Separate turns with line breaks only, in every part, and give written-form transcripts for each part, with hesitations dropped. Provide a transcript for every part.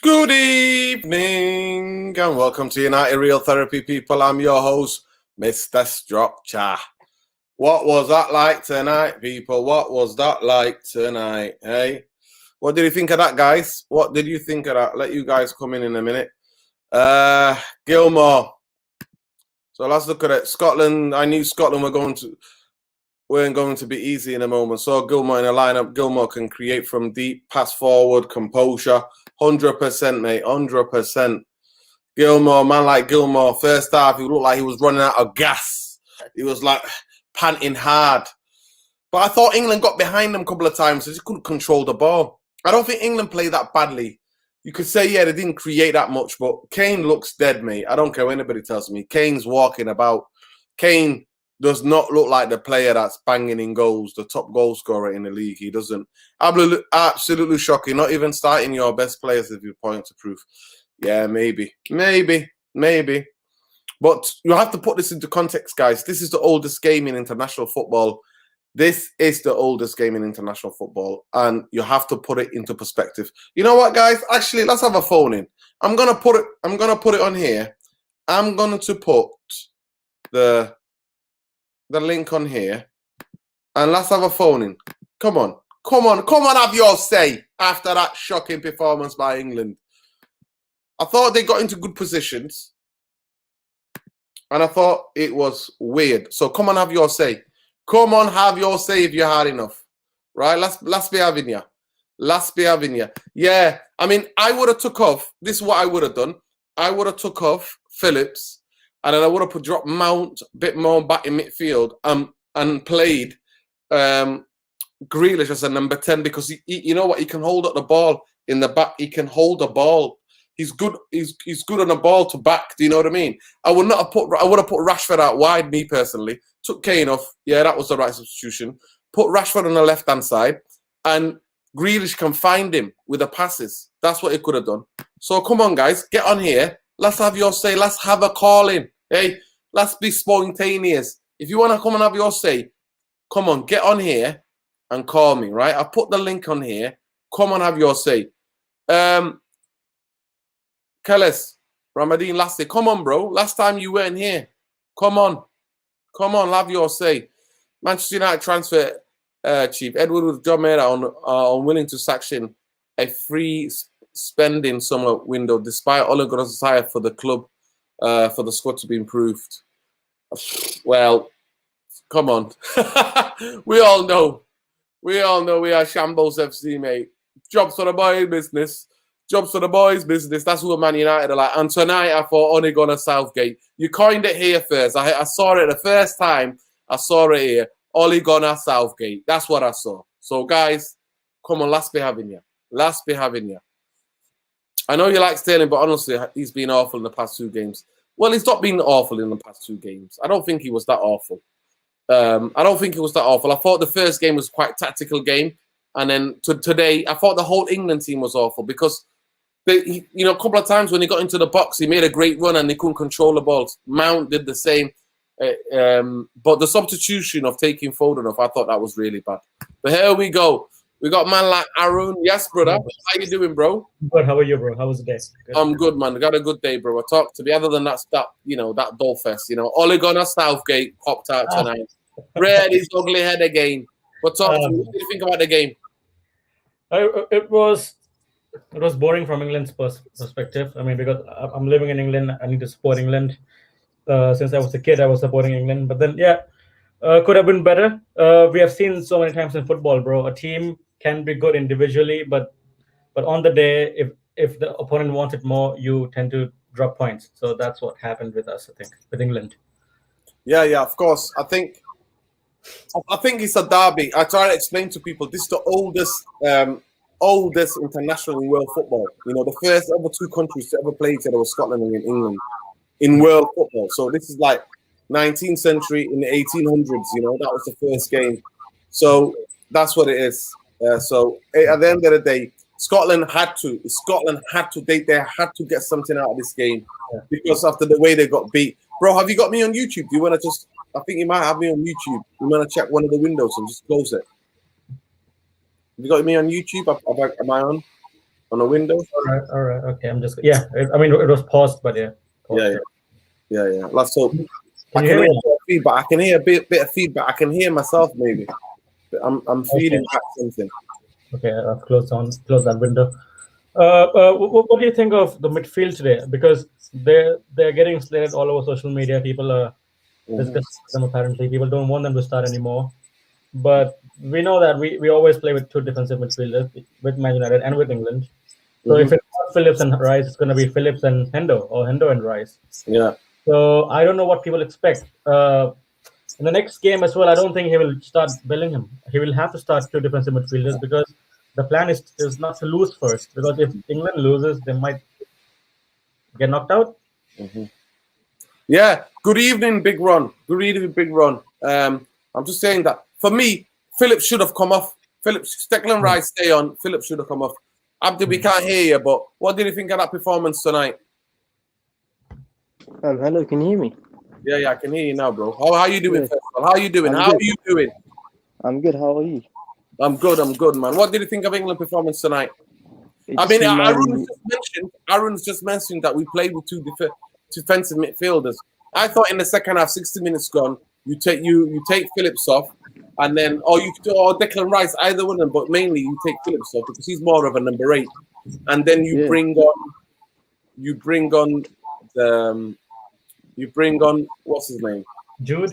Good evening and welcome to United Real Therapy, people. I'm your host, Mr. Structure. What was that like tonight, people? What was that like tonight, hey? What did you think of that, guys? What did you think of that? Let you guys come in a minute. Gilmore. So let's look at it. Scotland, I knew Scotland weren't going to be easy in a moment. So Gilmore in a lineup. Gilmore can create from deep, pass forward, composure. 100%, mate. 100%. Gilmore, man like Gilmore, first half, he looked like he was running out of gas. He was like panting hard. But I thought England got behind them a couple of times, so they couldn't control the ball. I don't think England played that badly. You could say, yeah, they didn't create that much, but Kane looks dead, mate. I don't care what anybody tells me. Kane's walking about. Kane does not look like the player that's banging in goals, the top goal scorer in the league. He doesn't. Absolutely shocking. Not even starting your best players if you point to proof. Yeah, maybe. But you have to put this into context, guys. This is the oldest game in international football. This is the oldest game in international football, and you have to put it into perspective. You know what, guys? Actually, let's have a phone in. I'm gonna put it on here. I'm going to put the link on here, and let's have a phone in. Come on, have your say after that shocking performance by England. I thought they got into good positions, and I thought it was weird. So come on, have your say. Come on, have your say if you're hard enough, right? Let's be having you. Yeah, I mean, I would have took off. This is what I would have done. I would have took off Phillips, and then I would have dropped Mount a bit more back in midfield, and played Grealish as a number 10 because you know what? He can hold up the ball in the back. He can hold the ball. He's good. He's good on the ball to back. Do you know what I mean? I would have put Rashford out wide. Me personally, took Kane off. Yeah, that was the right substitution. Put Rashford on the left hand side, and Grealish can find him with the passes. That's what he could have done. So come on, guys, get on here. Let's have your say. Let's have a call in. Hey, let's be spontaneous. If you want to come and have your say, come on, get on here and call me. Right? I put the link on here. Come on, have your say. Kellis, Ramadine Lassie, come on, bro. Last time you weren't here. Come on, have your say. Manchester United transfer chief Edward with John Mayer are unwilling to sanction a free spending summer window despite Ole Gunnar's desire for the club, for the squad to be improved. Well, come on. We all know we are Shambles FC, mate. Jobs for the boys' business. That's what Man United are like. And tonight I thought Ole Gunnar Southgate. You coined it here first. I saw it the first time. I saw it here. Ole Gunnar Southgate. That's what I saw. So guys, come on, let's be having you. I know you like Sterling, but honestly, he's been awful in the past 2 games. Well, he's not been awful in the past 2 games. I don't think he was that awful. I thought the first game was quite a tactical game. And then today, I thought the whole England team was awful because a couple of times when he got into the box, he made a great run and they couldn't control the ball. Mount did the same. But the substitution of taking Foden off, I thought that was really bad. But here we go. We got man like Aaron. Yes, brother. How you doing, bro?
Good. How are you, bro? How was the day?
Good. I'm good, man. I got a good day, bro. I talked to me. Other than that doll fest. Ole Gunnar Southgate popped out tonight. Reared his ugly head again. But talk to me. What do you think about the game?
It was boring from England's perspective. I mean, because I'm living in England, I need to support England. Since I was a kid, I was supporting England. But then, could have been better. We have seen so many times in football, bro. A team can be good individually, but on the day, if the opponent wants it more, you tend to drop points. So that's what happened with us, I think, with England.
Yeah, of course. I think it's a derby. I try to explain to people this is the oldest international in world football. The first ever 2 countries to ever play each other was Scotland and England in world football. So this is like 19th century in the 1800s. That was the first game. So that's what it is. So at the end of the day, Scotland had to. They had to get something out of this game because after the way they got beat. Bro, have you got me on YouTube? Do you want to just? I think you might have me on YouTube. You want to check one of the windows and just close it. Have you got me on YouTube? Am I on? on a Windows.
All right. Okay, I'm just I mean, it was paused, but yeah. Paused,
Yeah. Let's hope.
Can you hear me?
Feedback. I can hear a bit of feedback. I can hear myself maybe. I'm feeding back something.
Okay, I've closed that window. What do you think of the midfield today? Because they're getting slated all over social media. People are discussing them. Apparently, people don't want them to start anymore. But we know that we always play with two defensive midfielders, with Man United and with England. So if it's not Phillips and Rice, it's going to be Phillips and Hendo, or Hendo and Rice.
Yeah.
So I don't know what people expect. In the next game as well, I don't think he will start Bellingham. He will have to start two defensive midfielders because the plan is not to lose first. Because if England loses, they might get knocked out.
Yeah. Good evening, Big Ron. Good evening, Big Ron. I'm just saying that for me, Phillips should have come off. Declan Rice stay on. Phillips should have come off. Abdi, we can't hear you, but what did you think of that performance tonight?
Hello, can you hear me?
Yeah, I can hear you now, bro. How are you doing, first of all? How are you doing? How are you doing?
I'm good. How are you?
I'm good, man. What did you think of England performance tonight? I mean, Aaron's just mentioned that we played with two defensive midfielders. I thought in the second half, 60 minutes gone, you take Phillips off, and then or Declan Rice, either one of them, but mainly you take Phillips off because he's more of a number 8, and then you bring on what's his name?
Jude.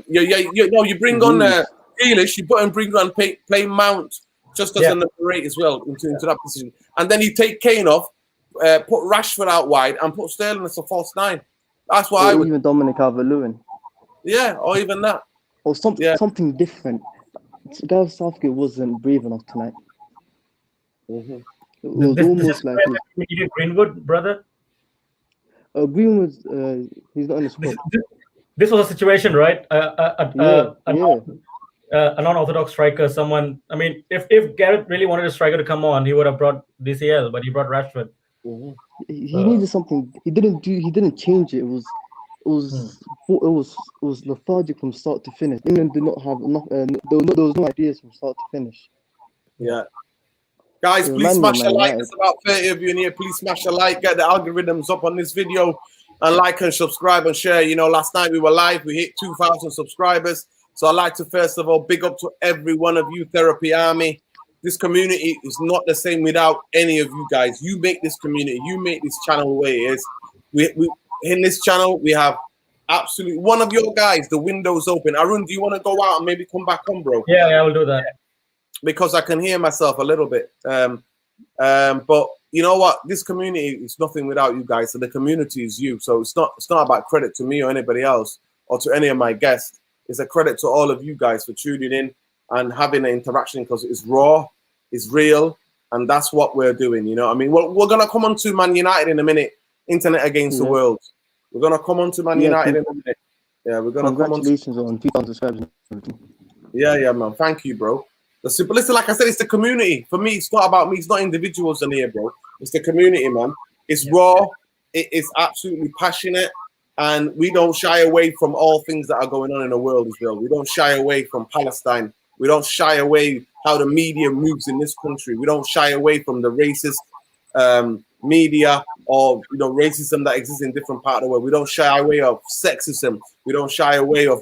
You bring on Grealish. You bring on play Mount just as a number 8 as well into that position, and then you take Kane off, put Rashford out wide, and put Sterling as a false 9. That's why I would
even Dominic Calvert-Lewin.
Yeah, or even that.
Or something different. Gareth Southgate wasn't brave enough tonight. It was almost like
you did Greenwood, brother.
Greenwood, he's not in the squad.
This was a situation, right? A non-orthodox striker. Someone. I mean, if Gareth really wanted a striker to come on, he would have brought DCL, but he brought Rashford.
He needed something. He didn't change it. It was lethargic from start to finish. England did not have enough. There was no ideas from start to finish.
Yeah. Guys, please smash a like. There's about 30 of you in here. Please smash a like. Get the algorithms up on this video and like and subscribe and share. You know, last night we were live. We hit 2,000 subscribers. So I'd like to first of all big up to every one of you, Therapy Army. This community is not the same without any of you guys. You make this community. You make this channel the way it is. We in this channel, we have absolutely one of your guys. The window's open. Arun, do you want to go out and maybe come back on, bro?
Yeah, I will do that.
Because I can hear myself a little bit. But you know what? This community is nothing without you guys. So the community is you. So it's not about credit to me or anybody else or to any of my guests. It's a credit to all of you guys for tuning in and having an interaction because it's raw, it's real, and that's what we're doing. You know what I mean? We're going to come on to Man United in a minute. Internet against the world. We're going to come on to Man United in a minute. Yeah, we're going to come on.
Congratulations on 2,000 subscribers.
Yeah, man. Thank you, bro. Listen, like I said, it's the community. For me, it's not about me. It's not individuals in here, bro. It's the community, man. It's raw. It is absolutely passionate. And we don't shy away from all things that are going on in the world as well. We don't shy away from Palestine. We don't shy away how the media moves in this country. We don't shy away from the racist media or racism that exists in different parts of the world. We don't shy away of sexism. We don't shy away of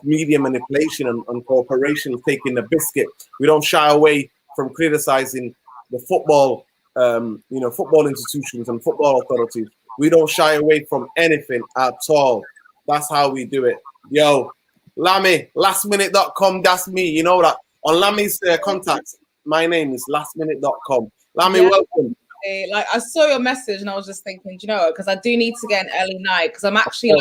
media manipulation and corporations taking the biscuit. We don't shy away from criticizing the football, football institutions and football authorities. We don't shy away from anything at all. That's how we do it. Yo, Lamy, lastminute.com, that's me. You know that. On Lamy's contacts, my name is lastminute.com. Lamy, welcome.
Like, I saw your message and I was just thinking, do you know what? Because I do need to get an early night because I'm actually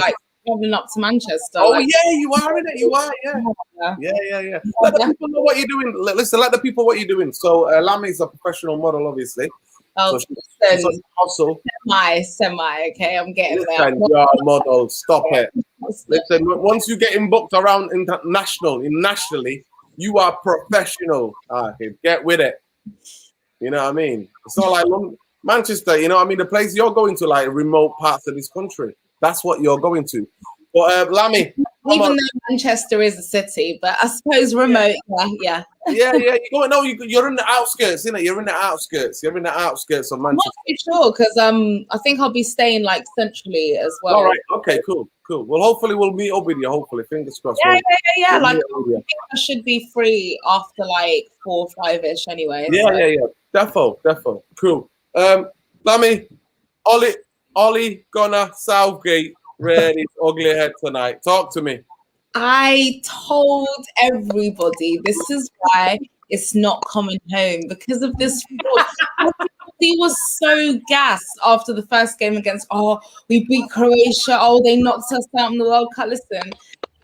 traveling up to Manchester.
Oh, yeah, you are in it. You are, yeah. Let the people know what you're doing. Listen, let the people what you're doing. So, Lamy is a professional model, obviously.
Oh,
so
semi. Okay, I'm getting there.
You are a model. Stop it. Listen, once you get booked around nationally, you are professional. Okay, get with it. You know what I mean? It's not like Manchester. You know what I mean? The place you're going to, like remote parts of this country. That's what you're going to. But Lammy,
even though Manchester is a city, but I suppose remote, yeah.
Yeah. You're in the outskirts, innit? You're in the outskirts. You're in the outskirts of
I'm
Manchester.
not too sure because I think I'll be staying like centrally as well.
All right. Okay. Cool. Well, hopefully we'll meet up with you. Hopefully, fingers crossed.
Yeah.
We'll
Like
meet up with you.
I think I should be free after like 4 or 5-ish anyway.
Yeah. Defo. Cool. Lammy, Ollie, Gunnar, Southgate, reared his ugly head tonight. Talk to me.
I told everybody this is why it's not coming home because of this fraud. He was so gassed after the first game against, we beat Croatia. They knocked us out in the World Cup. Listen,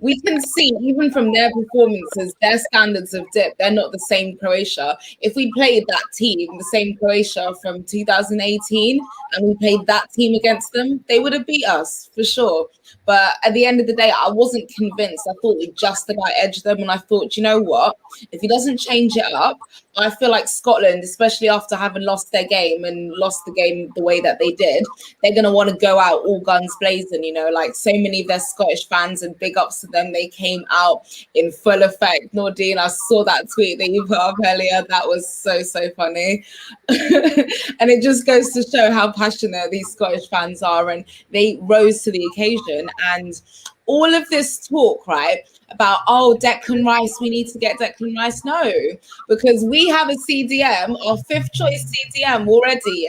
we can see even from their performances, their standards have dipped. They're not the same Croatia. If we played that team, the same Croatia from 2018, and we played that team against them, they would have beat us for sure. But at the end of the day, I wasn't convinced. I thought we just about edged them. And I thought, you know what? If he doesn't change it up, I feel like Scotland, especially after having lost their game and lost the game the way that they did, they're going to want to go out all guns blazing, like so many of their Scottish fans, and big ups to them. They came out in full effect. Nordine, I saw that tweet that you put up earlier. That was so funny. And it just goes to show how passionate these Scottish fans are. And they rose to the occasion. And all of this talk, right, about, Declan Rice, we need to get Declan Rice. No, because we have a CDM, our 5th choice CDM already,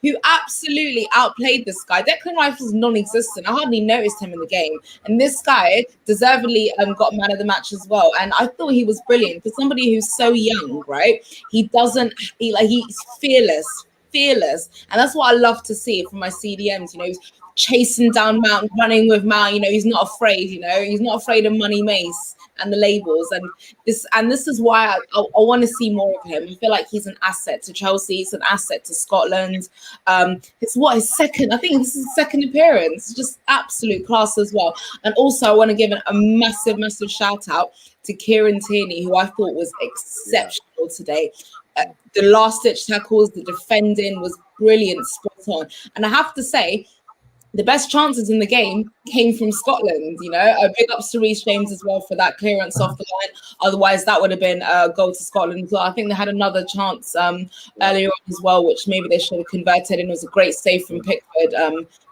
who absolutely outplayed this guy. Declan Rice was non-existent. I hardly noticed him in the game. And this guy deservedly got man of the match as well. And I thought he was brilliant. For somebody who's so young, right, he's fearless. And that's what I love to see from my CDMs, he's chasing down Mount, running with Mount, he's not afraid, he's not afraid of Money Mace and the labels. And this is why I want to see more of him. I feel like he's an asset to Chelsea, he's an asset to Scotland. His second, I think this is his second appearance, just absolute class as well. And also I want to give a massive shout out to Kieran Tierney, who I thought was exceptional today. The last ditch tackles, the defending was brilliant, spot on. And I have to say, the best chances in the game came from Scotland, Big ups to Reece James as well for that clearance off the line. Otherwise, that would have been a goal to Scotland. So I think they had another chance earlier on as well, which maybe they should have converted. And it was a great save from Pickford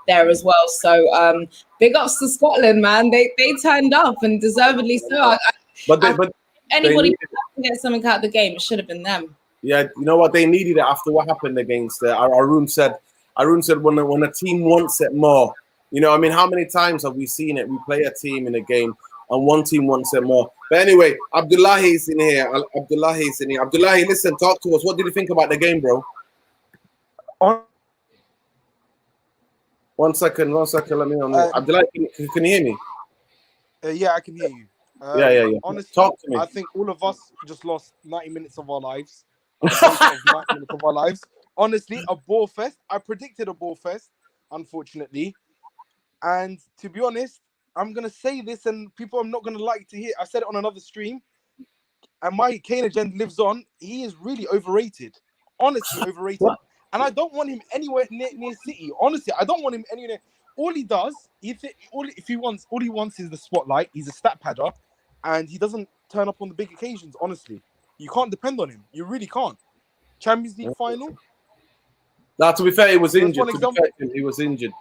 there as well. So big ups to Scotland, man. They turned up, and deservedly so. But anybody who can get something out of the game, it should have been them.
Yeah, you know what? They needed it after what happened against Arun said when a team wants it more. How many times have we seen it? We play a team in a game and one team wants it more. But anyway, Abdullahi's in here. Abdullahi, listen, talk to us. What did you think about the game, bro? One second. Let me on. Abdullahi, can you hear me?
Yeah, I can hear you.
Yeah.
Honestly,
talk to me.
I think all of us just lost 90 minutes of our lives. Honestly, a ball fest. I predicted a ball fest, unfortunately. And to be honest, I'm going to say this, and people are not going to like to hear. I said it on another stream, and my Kane agenda lives on. He is really overrated. Honestly, overrated. And I don't want him anywhere near City. Honestly, I don't want him anywhere. All he does, all he wants is the spotlight. He's a stat padder, and he doesn't turn up on the big occasions. Honestly, you can't depend on him. You really can't. Champions League final.
Now, to be fair, he was injured. He was injured.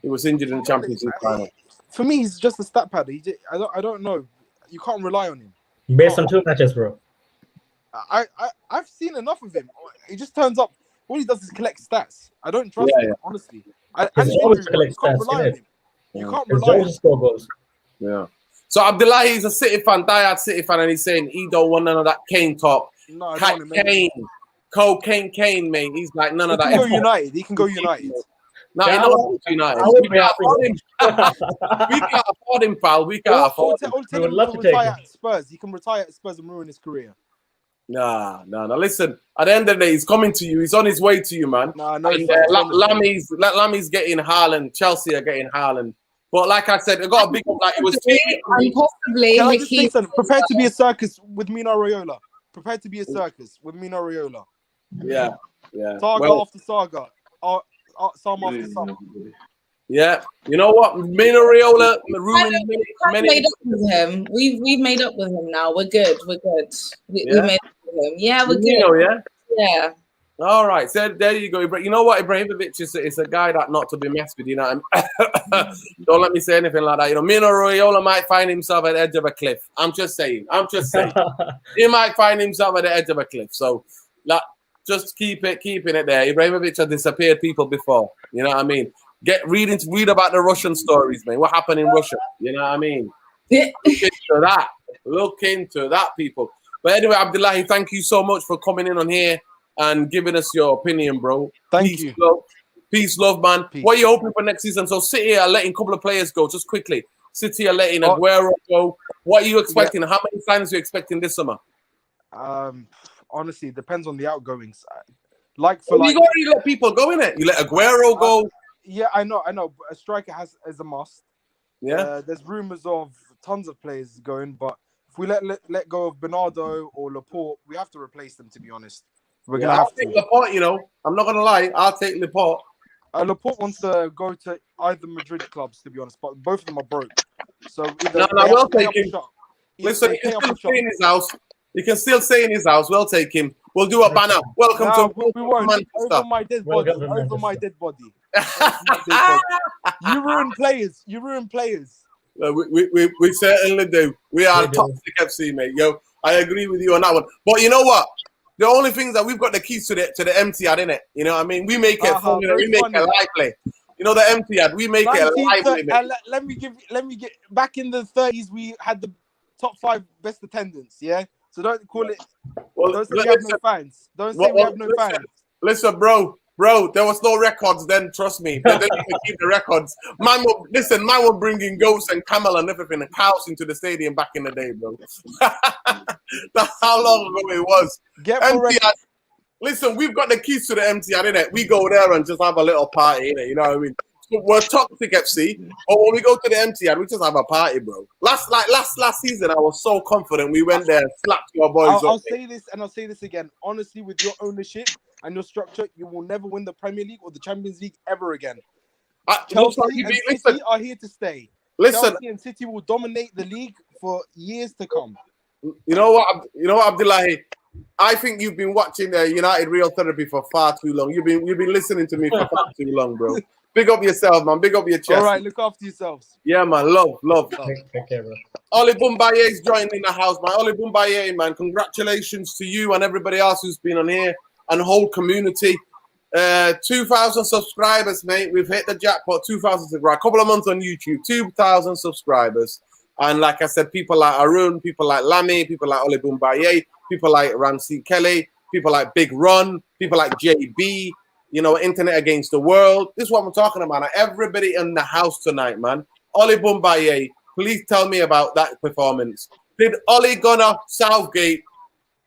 He was injured in the Champions League final.
For me, he's just a stat padder. I don't know. You can't rely on him.
Based on 2 matches, bro.
I've seen enough of him. He just turns up. All he does is collect stats. I don't trust him, honestly. You can't rely on him. You can't rely on him.
Score goals.
Yeah. So Abdullahi is a City fan, diehard City fan, and he's saying he don't want none of that Kane talk.
No, I don't want him.
Kane, mate. He's like none of that.
He can go United. He can go United.
No, he knows United. We can't afford him. We can't afford him, pal. We can't afford him.
Tell him to retire at Spurs. He can retire at Spurs and ruin his career.
No. Listen, at the end of the day, he's coming to you. He's on his way to you, man.
No.
Lammy's getting Haaland. Chelsea are getting Haaland. But like I said, it got a big one. Like it was
possibly.
Can I just say something? Prepare to be a circus with Mino Raiola. Prepare to be a circus with Mino Raiola.
Yeah.
Saga after saga. Summer after summer.
Yeah, you know what? Mino Raiola ruined
We've made up with him. We've made up with him now. We're good. We're good. We made up with him. Yeah, we're
Mino,
good.
yeah.
Yeah.
All right, so there you go. You know what, Ibrahimovic is a guy that not to be messed with. You know, don't let me say anything like that. You know, Mino Raiola might find himself at the edge of a cliff. I'm just saying. He might find himself at the edge of a cliff. So, like, just keeping it there. Ibrahimovic has disappeared people before. You know what I mean? Read about the Russian stories, man. What happened in Russia? You know what I mean? Look into that, people. But anyway, Abdullahi, thank you so much for coming in on here and giving us your opinion, bro.
Thank you.
Peace, love, man.
Peace.
What are you hoping for next season? So City are letting a couple of players go, just quickly. City are letting Aguero go. What are you expecting? Yeah. How many signings are you expecting this summer?
Honestly, it depends on the outgoings.
You already let people go in it. You let Aguero go.
Yeah, I know. A striker is a must.
Yeah.
There's rumors of tons of players going, but if we let go of Bernardo or Laporte, we have to replace them. To be honest, we're gonna have to.
I'll take Laporte. You know, I'm not gonna lie. I'll take Laporte.
Laporte wants to go to either Madrid clubs, to be honest, but both of them are broke. So
we'll take him. Listen, he can still stay in his house. He can still stay in his house. We'll take him. We'll do a banner. Welcome to
we won't. Over my dead body. Over my dead body. You ruin players.
We certainly do. We are toxic FC, mate. Yo, I agree with you on that one. But you know what? The only things that we've got the keys to the empty ad, innit? You know what I mean? We make it fun. We make it lively. You know the empty ad. We make it lively.
Let me get back in the 30s. We had the top 5 best attendance. Yeah. So don't call it. Don't say we have no fans. Don't say we have no fans.
Listen, bro, there was no records then. Trust me, they didn't even keep the records. Man were bringing goats and camel and everything and cows into the stadium back in the day, bro. That's how long ago it was. Listen, we've got the keys to the empty ad, innit? We go there and just have a little party, innit? You know what I mean? We're toxic FC, but when we go to the empty ad, we just have a party, bro. Last season, I was so confident. We went there and slapped your boys.
I'll say this and I'll say this again. Honestly, with your ownership and your structure, you will never win the Premier League or the Champions League ever again. Chelsea and City are here to stay. Chelsea and City will dominate the league for years to come.
You know what, Abdullahi? I think you've been watching United Real Therapy for far too long. You've been listening to me for far too long, bro. Big up yourself, man. Big up your chest.
All right, look after yourselves.
Yeah, man. Love.
Take care, bro.
Oli Bumbaye's joined in the house, man. Oli Bumbaye, man. Congratulations to you and everybody else who's been on here and the whole community. 2,000 subscribers, mate. We've hit the jackpot. 2,000 subscribers. A couple of months on YouTube. 2,000 subscribers. And like I said, people like Arun, people like Lamy, people like Oli Bumbaye, people like Ramsey Kelly, people like Big Run, people like JB. You know, Internet Against the World. This is what I'm talking about. Everybody in the house tonight, man. Oli Bumbaye, please tell me about that performance. Did Oli gonna Southgate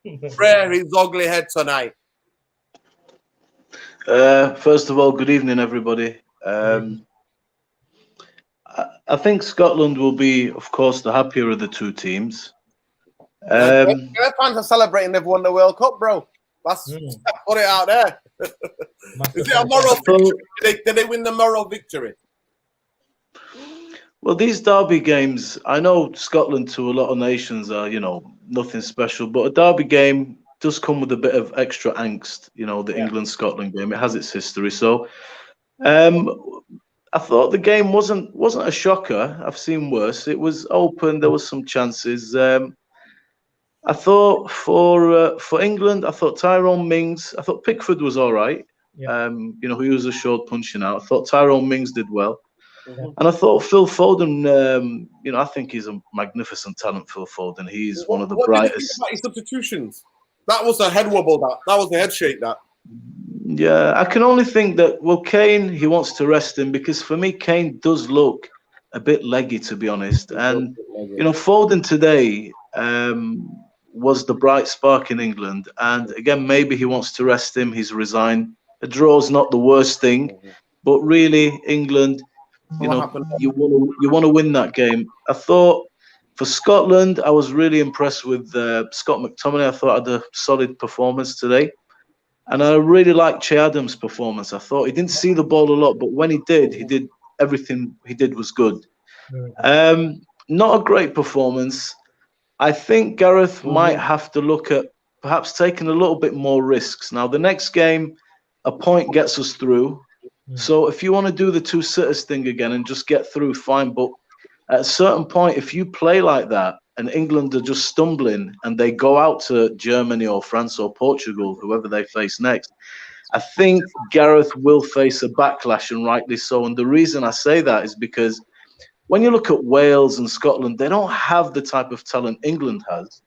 rear his ugly head tonight?
First of all, good evening, everybody. I think Scotland will be, of course, the happier of the two teams.
Their fans are celebrating they've won the World Cup, bro. Put it out there. Is it a moral victory? Did they win the moral victory?
Well, these derby games, I know Scotland to a lot of nations are, nothing special, but a derby game does come with a bit of extra angst, the England-Scotland game. It has its history. So I thought the game wasn't a shocker. I've seen worse. It was open. There was some chances. I thought for England, I thought Tyrone Mings, I thought Pickford was all right. Yeah. He was a short punching out. I thought Tyrone Mings did well. Mm-hmm. And I thought Phil Foden, I think he's a magnificent talent, Phil Foden. He's one of the brightest.
Did you think about his substitutions? That was a head wobble, that was a head shake, that.
Yeah, I can only think that, Kane, he wants to rest him because for me, Kane does look a bit leggy, to be honest. And, Foden today was the bright spark in England. And again, maybe he wants to rest him. He's resigned. A draw's not the worst thing, but really, England, you want to win that game. I thought for Scotland, I was really impressed with Scott McTominay. I thought I had a solid performance today. And I really liked Che Adams' performance. I thought he didn't see the ball a lot, but when he did everything he did was good. Not a great performance. I think Gareth might have to look at perhaps taking a little bit more risks. Now, the next game, a point gets us through. So if you want to do the two sitters thing again and just get through, fine. But at a certain point, if you play like that and England are just stumbling and they go out to Germany or France or Portugal, whoever they face next, I think Gareth will face a backlash, and rightly so. And the reason I say that is because when you look at Wales and Scotland, they don't have the type of talent England has.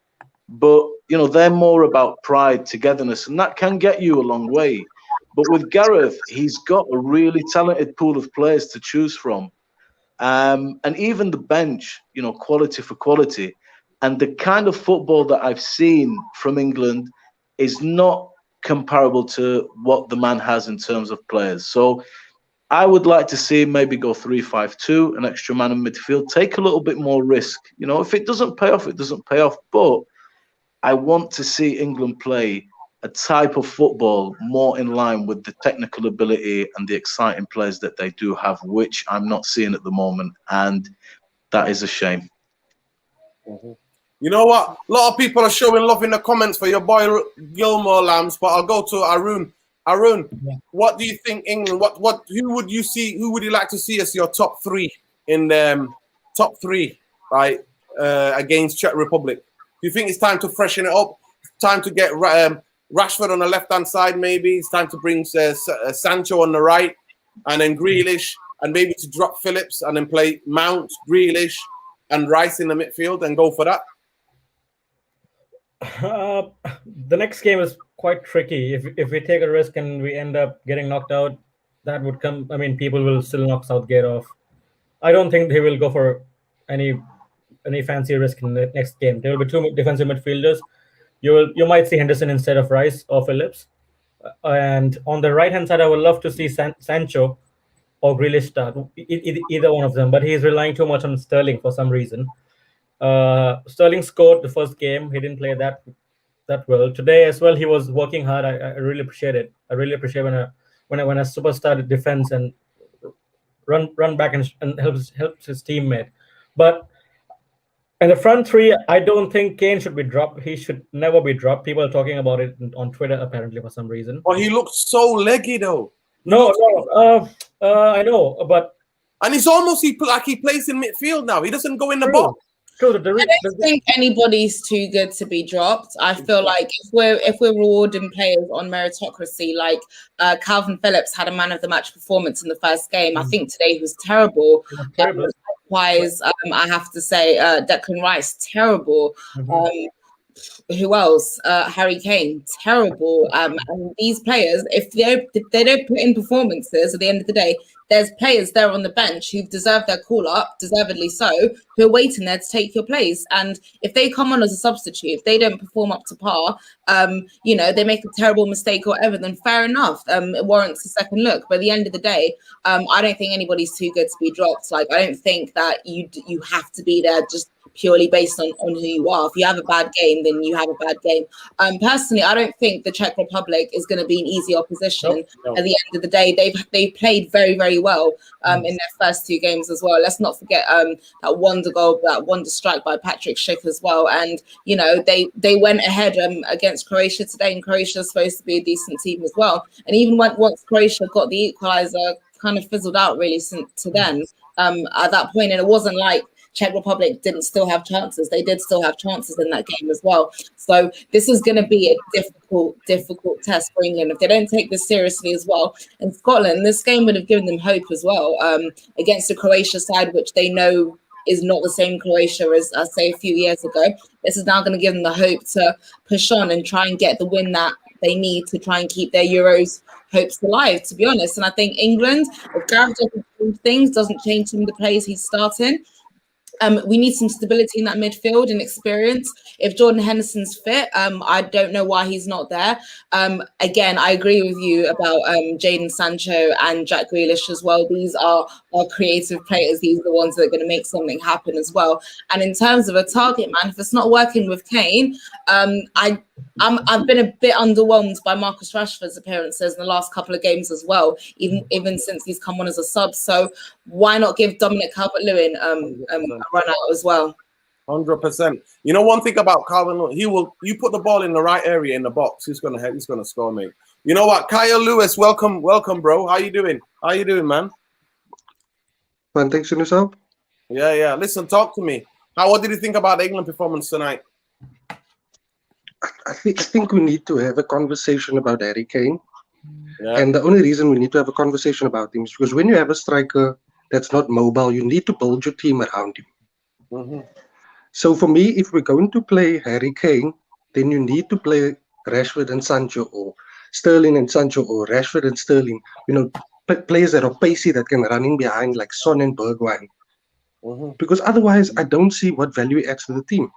But, you know, they're more about pride, togetherness, and that can get you a long way. But with Gareth, he's got a really talented pool of players to choose from. And even the bench, you know, quality for quality. And the kind of football that I've seen from England is not comparable to what the man has in terms of players. So I would like to see him maybe go 3-5-2, an extra man in midfield, take a little bit more risk. You know, if it doesn't pay off, it doesn't pay off. But I want to see England play a type of football more in line with the technical ability and the exciting players that they do have, which I'm not seeing at the moment. And that is a shame.
You know what? A lot of people are showing love in the comments for your boy Gilmore Lambs, but I'll go to Arun. Arun, what do you think England? Who would you see? Who would you like to see as your top three in top three, right? Against Czech Republic. Do you think it's time to freshen it up? It's time to get Rashford on the left-hand side, maybe. It's time to bring Sancho on the right, and then Grealish, and maybe to drop Phillips and then play Mount, Grealish, and Rice in the midfield and go for that.
The next game is quite tricky. If we take a risk and we end up getting knocked out, that would come. I mean, people will still knock Southgate off. I don't think they will go for any fancy risk in the next game. There will be two defensive midfielders. You might see Henderson instead of Rice or Phillips. And on the right-hand side, I would love to see Sancho or Grealish start, either one of them. But he's relying too much on Sterling for some reason. Sterling scored the first game. He didn't play that well. Today as well, he was working hard. I really appreciate it. I really appreciate when a superstar defends and run back and helps his teammate. But in the front three, I don't think Kane should be dropped. He should never be dropped. People are talking about it on Twitter apparently for some reason.
Well, he looked so leggy though.
I know, but
and it's almost like he plays in midfield now. He doesn't go in the box.
I don't think anybody's too good to be dropped. I feel like if we're rewarding players on meritocracy, like Calvin Phillips had a man of the match performance in the first game. I think today he was terrible. Likewise, I have to say Declan Rice, terrible. Who else? Harry Kane, terrible. And these players, if they don't put in performances at the end of the day, there's players there on the bench who deserve their call up, deservedly so, who are waiting there to take your place. And if they come on as a substitute, if they don't perform up to par, they make a terrible mistake or whatever, then fair enough. It warrants a second look. But at the end of the day, I don't think anybody's too good to be dropped. Like, I don't think that you have to be there just purely based on who you are. If you have a bad game, then you have a bad game. Personally, I don't think the Czech Republic is going to be an easy opposition. Nope. At the end of the day, they've played very, very well in their first two games as well. Let's not forget that wonder goal, that wonder strike by Patrick Schick as well. And, they went ahead against Croatia today, and Croatia is supposed to be a decent team as well. And even once Croatia got the equaliser, kind of fizzled out really to then at that point. And it wasn't like Czech Republic didn't still have chances. They did still have chances in that game as well. So this is going to be a difficult test for England if they don't take this seriously as well. And Scotland, this game would have given them hope as well against the Croatia side, which they know is not the same Croatia as, say, a few years ago. This is now going to give them the hope to push on and try and get the win that they need to try and keep their Euros hopes alive, to be honest. And I think England, if Gareth doesn't change things, doesn't change some of the players he's starting, we need some stability in that midfield and experience. If Jordan Henderson's fit, I don't know why he's not there. Again, I agree with you about Jadon Sancho and Jack Grealish as well. These are creative players. These are the ones that are going to make something happen as well. And in terms of a target man, if it's not working with Kane, I I've been a bit underwhelmed by Marcus Rashford's appearances in the last couple of games as well, even since he's come on as a sub. So why not give Dominic Calvert-Lewin a run out as well?
100%. You know one thing about Calvin, you put the ball in the right area in the box, he's gonna score, mate. You know what, Kyle Lewis, welcome, bro. How you doing, man?
Fine, thanks, and yourself?
Yeah. Listen, talk to me. What did you think about the England performance tonight?
I think we need to have a conversation about Harry Kane.
Yeah.
And the only reason we need to have a conversation about him is because when you have a striker that's not mobile, you need to build your team around him.
Mm-hmm.
So for me, if we're going to play Harry Kane, then you need to play Rashford and Sancho, or Sterling and Sancho, or Rashford and Sterling. You know, players that are pacey, that can run in behind, like Son and Bergwijn.
Mm-hmm.
Because otherwise, I don't see what value it adds to the team.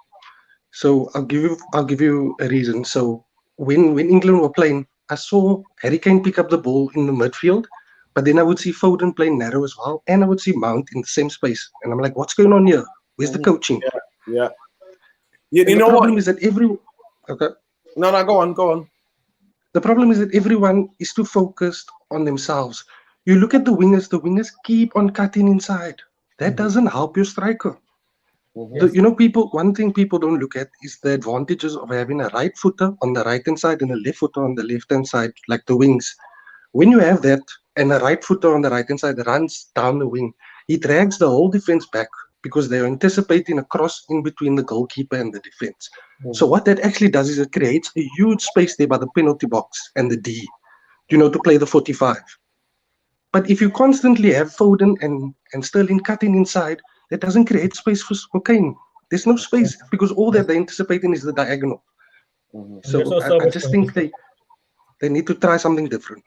So I'll give you a reason. So when England were playing, I saw Harry Kane pick up the ball in the midfield, but then I would see Foden playing narrow as well, and I would see Mount in the same space. And I'm like, what's going on here? Where's the coaching?
Yeah. You know
the problem
what?
is that okay.
No, go on.
The problem is that everyone is too focused on themselves. You look at the wingers keep on cutting inside. That doesn't help your striker. One thing people don't look at is the advantages of having a right footer on the right hand side and a left footer on the left hand side, like the wings. When you have that and a right footer on the right hand side that runs down the wing, he drags the whole defense back because they're anticipating a cross in between the goalkeeper and the defense. So what that actually does is it creates a huge space there by the penalty box and the D, to play the 45. But if you constantly have Foden and Sterling cutting inside, that doesn't create space for Kane. There's no space because all that they're anticipating is the diagonal. So I just think they need to try something different.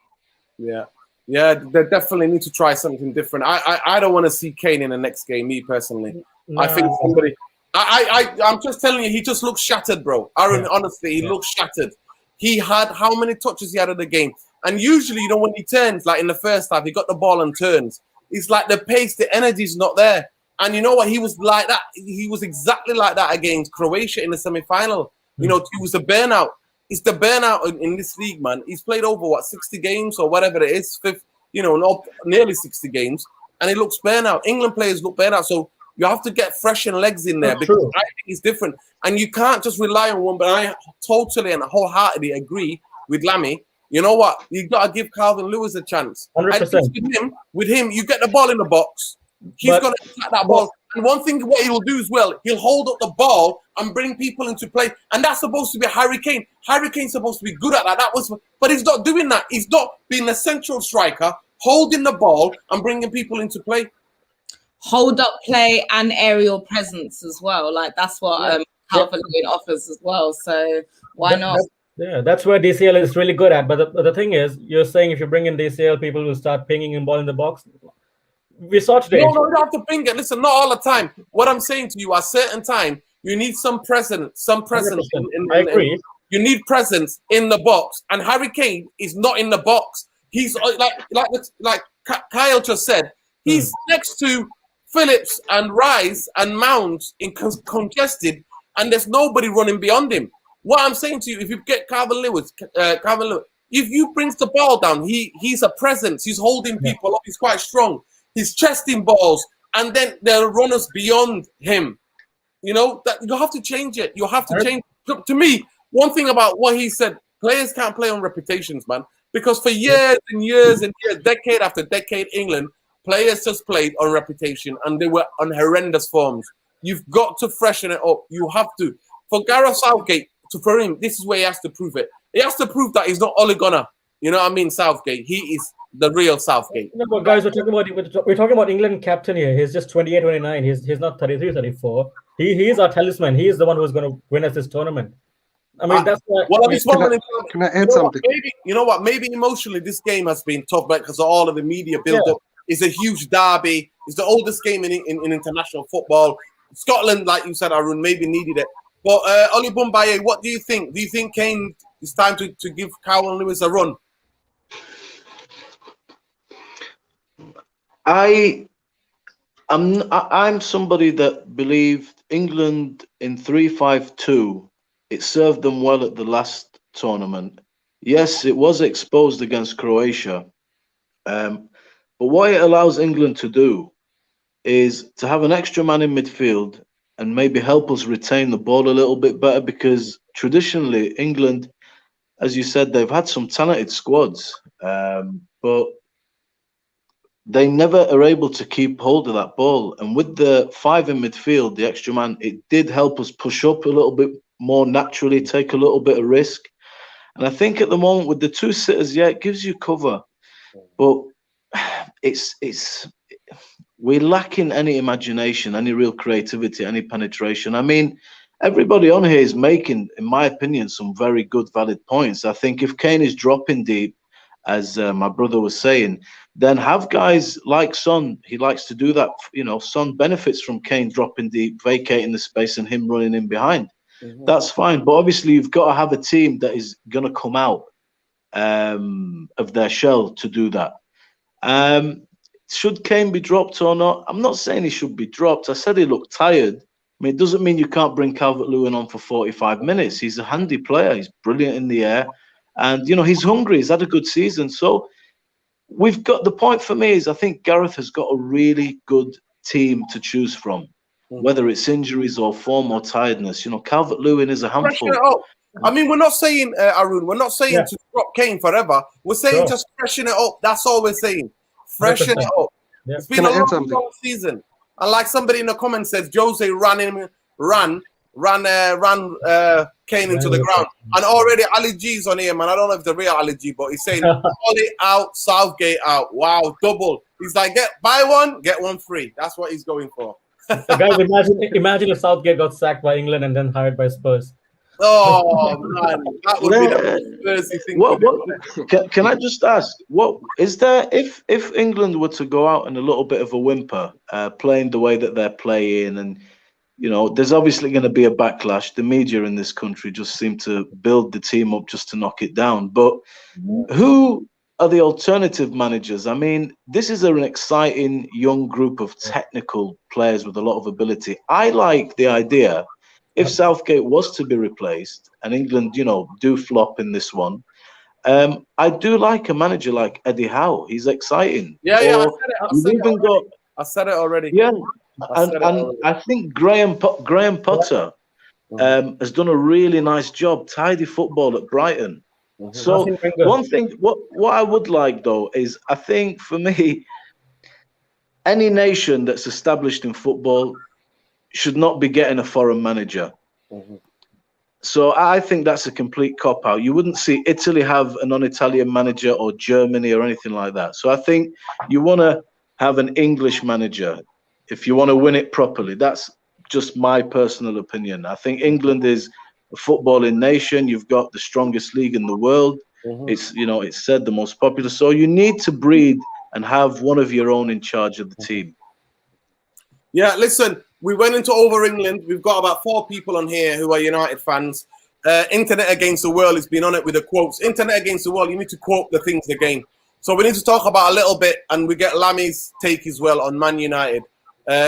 Yeah, they definitely need to try something different. I don't want to see Kane in the next game, me personally. No. I think somebody... I'm just telling you, he just looks shattered, bro. Aaron, honestly, he looks shattered. He had... How many touches he had in the game? And usually, when he turns, like in the first half, he got the ball and turns. It's like the pace, the energy's not there. And you know what? He was like that. He was exactly like that against Croatia in the semi-final. He was a burnout. It's the burnout in this league, man. He's played over 60 games or whatever it is, nearly 60 games, and he looks burnout. England players look burnout, so you have to get fresh and legs in there because I think it's different, and you can't just rely on one. But I totally and wholeheartedly agree with Lammy. You know what? You got to give Calvin Lewis a chance.
100%.
With him, you get the ball in the box. He's going to attack that ball. And one thing what he'll do as well, he'll hold up the ball and bring people into play. And that's supposed to be Harry Kane. Harry Kane's supposed to be good at that. But he's not doing that. He's not being a central striker, holding the ball and bringing people into play.
Hold up play and aerial presence as well. Like that's what Calvert-Lewin offers as well. So why not?
That's where DCL is really good at. But the thing is, you're saying if you bring in DCL, people will start pinging in ball in the box. We saw today.
No, you don't have to ping it. Listen, not all the time. What I'm saying to you, at a certain time, you need some presence. I agree. You need presence in the box, and Harry Kane is not in the box. He's like Kyle just said. He's next to Phillips and Rice and Mount in congested, and there's nobody running beyond him. What I'm saying to you, if you get Calvin Lewis, if you brings the ball down, he's a presence. He's holding people up. He's quite strong. He's chesting balls, and then there are runners beyond him. That you have to change it. You have to change. To me, one thing about what he said, players can't play on reputations, man. Because for years and years and years, decade after decade, England, players just played on reputation, and they were on horrendous forms. You've got to freshen it up. You have to. For Gareth Southgate, for him, this is where he has to prove it. He has to prove that he's not Ole Gunnar. You know what I mean? Southgate. He is the real Southgate.
No, but guys, we're talking about England captain here. He's just 28, 29. He's not 33, 34. He is our talisman. He is the one who's going to win us this tournament. I mean, that's why.
Well,
can I add something?
Maybe emotionally this game has been tough because of all of the media build-up. It's a huge derby. It's the oldest game in international football. Scotland, like you said, Arun, maybe needed it. But Oli Bumbaye, what do you think? Do you think Kane, it's time to give Calvin Lewis a run?
I'm somebody that believed England in 3-5-2 it served them well at the last tournament. Yes, it was exposed against Croatia. But what it allows England to do is to have an extra man in midfield and maybe help us retain the ball a little bit better, because traditionally England, as you said, they've had some talented squads, but they never are able to keep hold of that ball. And with the 5 in midfield, the extra man, it did help us push up a little bit more naturally, take a little bit of risk. And I think at the moment with the 2 sitters, yeah, it gives you cover, but we're lacking any imagination, any real creativity, any penetration. I mean, everybody on here is making, in my opinion, some very good, valid points. I think if Kane is dropping deep, as my brother was saying, then have guys like Son. He likes to do that. You know, Son benefits from Kane dropping deep, vacating the space, and him running in behind. That's fine. But obviously, you've got to have a team that is going to come out of their shell to do that. Should Kane be dropped or not? I'm not saying he should be dropped. I said he looked tired. I mean, it doesn't mean you can't bring Calvert-Lewin on for 45 minutes. He's a handy player. He's brilliant in the air. And, you know, he's hungry. He's had a good season. So we've got, the point for me is I think Gareth has got a really good team to choose from, whether it's injuries or form or tiredness. You know, Calvert-Lewin is a handful.
I mean, we're not saying, Arun, we're not saying to drop Kane forever. We're saying just freshen it up. That's all we're saying. Freshen it up. Yeah. It's been a long season. And like somebody in the comments says, Jose ran Kane into the ground. And already Ali G's on here, man. I don't know if the real Ali G, but he's saying, Ollie out, Southgate out. Wow, double. He's like, buy one, get one free. That's what he's going for.
So guys, imagine if Southgate got sacked by England and then hired by Spurs.
Oh man, that would be the Spursy thing.
Can I just ask, what is there if England were to go out in a little bit of a whimper, playing the way that they're playing, and you know, there's obviously going to be a backlash. The media in this country just seem to build the team up just to knock it down. But who are the alternative managers? I mean, this is an exciting young group of technical players with a lot of ability. I like the idea. If Southgate was to be replaced and England, you know, do flop in this one, I do like a manager like Eddie Howe. He's exciting.
I said it already.
Yeah, and I think Graham Potter has done a really nice job, tidy football at Brighton. So one thing, what I would like though is, I think for me, any nation that's established in football should not be getting a foreign manager. So I think that's a complete cop-out. You wouldn't see Italy have a non-Italian manager, or Germany or anything like that. So I think you want to have an English manager if you want to win it properly. That's just my personal opinion. I think England is a footballing nation. You've got the strongest league in the world. It's, you know, it's said the most popular. So you need to breed and have one of your own in charge of the team.
Yeah, listen, we went into Over England. We've got about 4 people on here who are United fans. Internet Against the World has been on it with the quotes. Internet Against the World, you need to quote the things again. So we need to talk about a little bit, and we get Lami's take as well on Man United.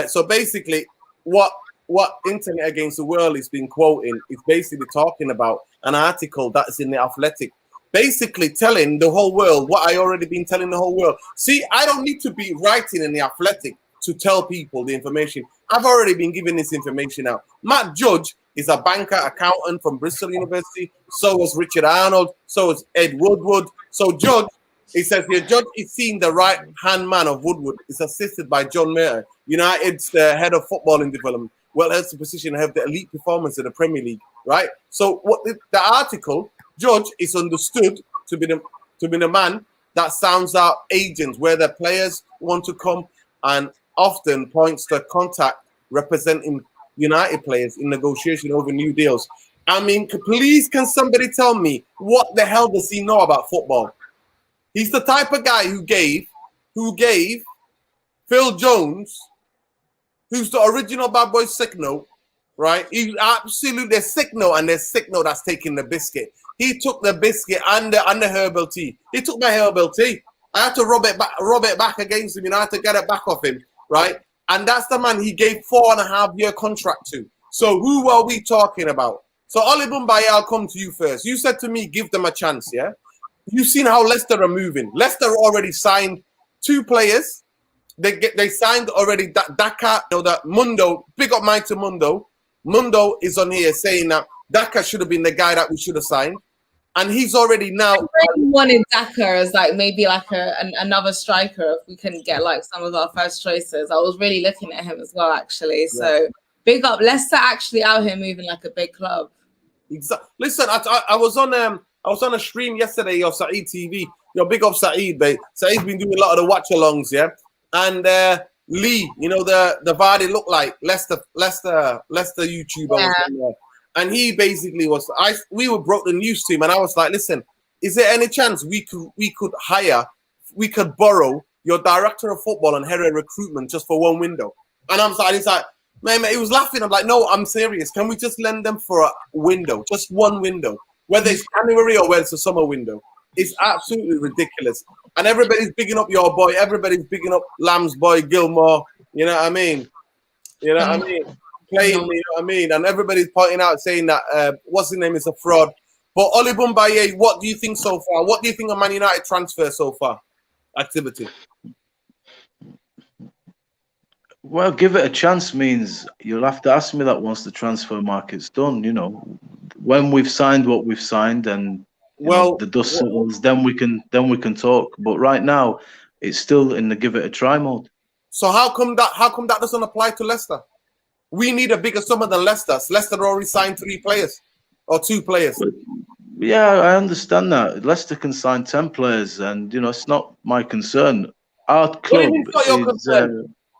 So basically, what Internet Against the World has been quoting is basically talking about an article that's in The Athletic, basically telling the whole world what I already been telling the whole world. See, I don't need to be writing in The Athletic to tell people the information. I've already been giving this information out. Matt Judge is a banker, accountant from Bristol University. So was Richard Arnold. So is Ed Woodward. So Judge, he says here, Judge is seen the right-hand man of Woodward. Is assisted by John Mayer, United's the head of footballing development. Well, that's the position to have the elite performance in the Premier League, right? So what the article, Judge is understood to be the man that sounds out agents where the players want to come, and often points to contact representing United players in negotiation over new deals. I mean, please, can somebody tell me what the hell does he know about football? He's the type of guy who gave Phil Jones, who's the original Bad Boys sick note, right? He's absolutely a sick note, and there's sick note that's taking the biscuit. He took the biscuit and the herbal tea. He took my herbal tea. I had to rub it back against him. You know, I had to get it back off him, right? And that's the man he gave 4.5-year contract to. So who are we talking about? So Oli Mumbai, I'll come to you first. You said to me, give them a chance, yeah? You've seen how Leicester are moving. Leicester already signed 2 players. They signed already Daka, that Mundo, big up Mike to Mundo. Mundo is on here saying that Daka should have been the guy that we should have signed. And he's already now...
I really wanted Daka as like maybe like another striker if we couldn't get like some of our first choices. I was really looking at him as well, actually.
Yeah.
So big up. Leicester actually out here moving like a big club.
Exactly. Listen, I was on a stream yesterday of Saeed TV. Big up Saeed, babe. Saeed's been doing a lot of the watch-alongs, yeah? And Lee, the Vardy look like Leicester YouTuber.
Yeah.
And he basically was. We were broke the news to him, and I was like, "Listen, is there any chance we could borrow your director of football and head of recruitment just for 1 window?" And he's like, man, he was laughing. I'm like, "No, I'm serious. Can we just lend them for a window, just 1 window, whether it's January or whether it's a summer window?" It's absolutely ridiculous. And everybody's bigging up your boy. Everybody's bigging up Lamb's boy Gilmore. You know what I mean? Playing, you know what I mean? And everybody's pointing out, saying that what's his name is a fraud. But Oli Mumbai, what do you think so far? What do you think of Man United transfer so far? Activity.
Well, give it a chance means you'll have to ask me that once the transfer market's done. When we've signed what we've signed and the dust settles, then we can talk. But right now, it's still in the give it a try mode.
So how come that doesn't apply to Leicester? We need a bigger summer than Leicester. Leicester already signed 3 players or 2 players.
Yeah, I understand that. Leicester can sign 10 players, and it's not my concern. Our club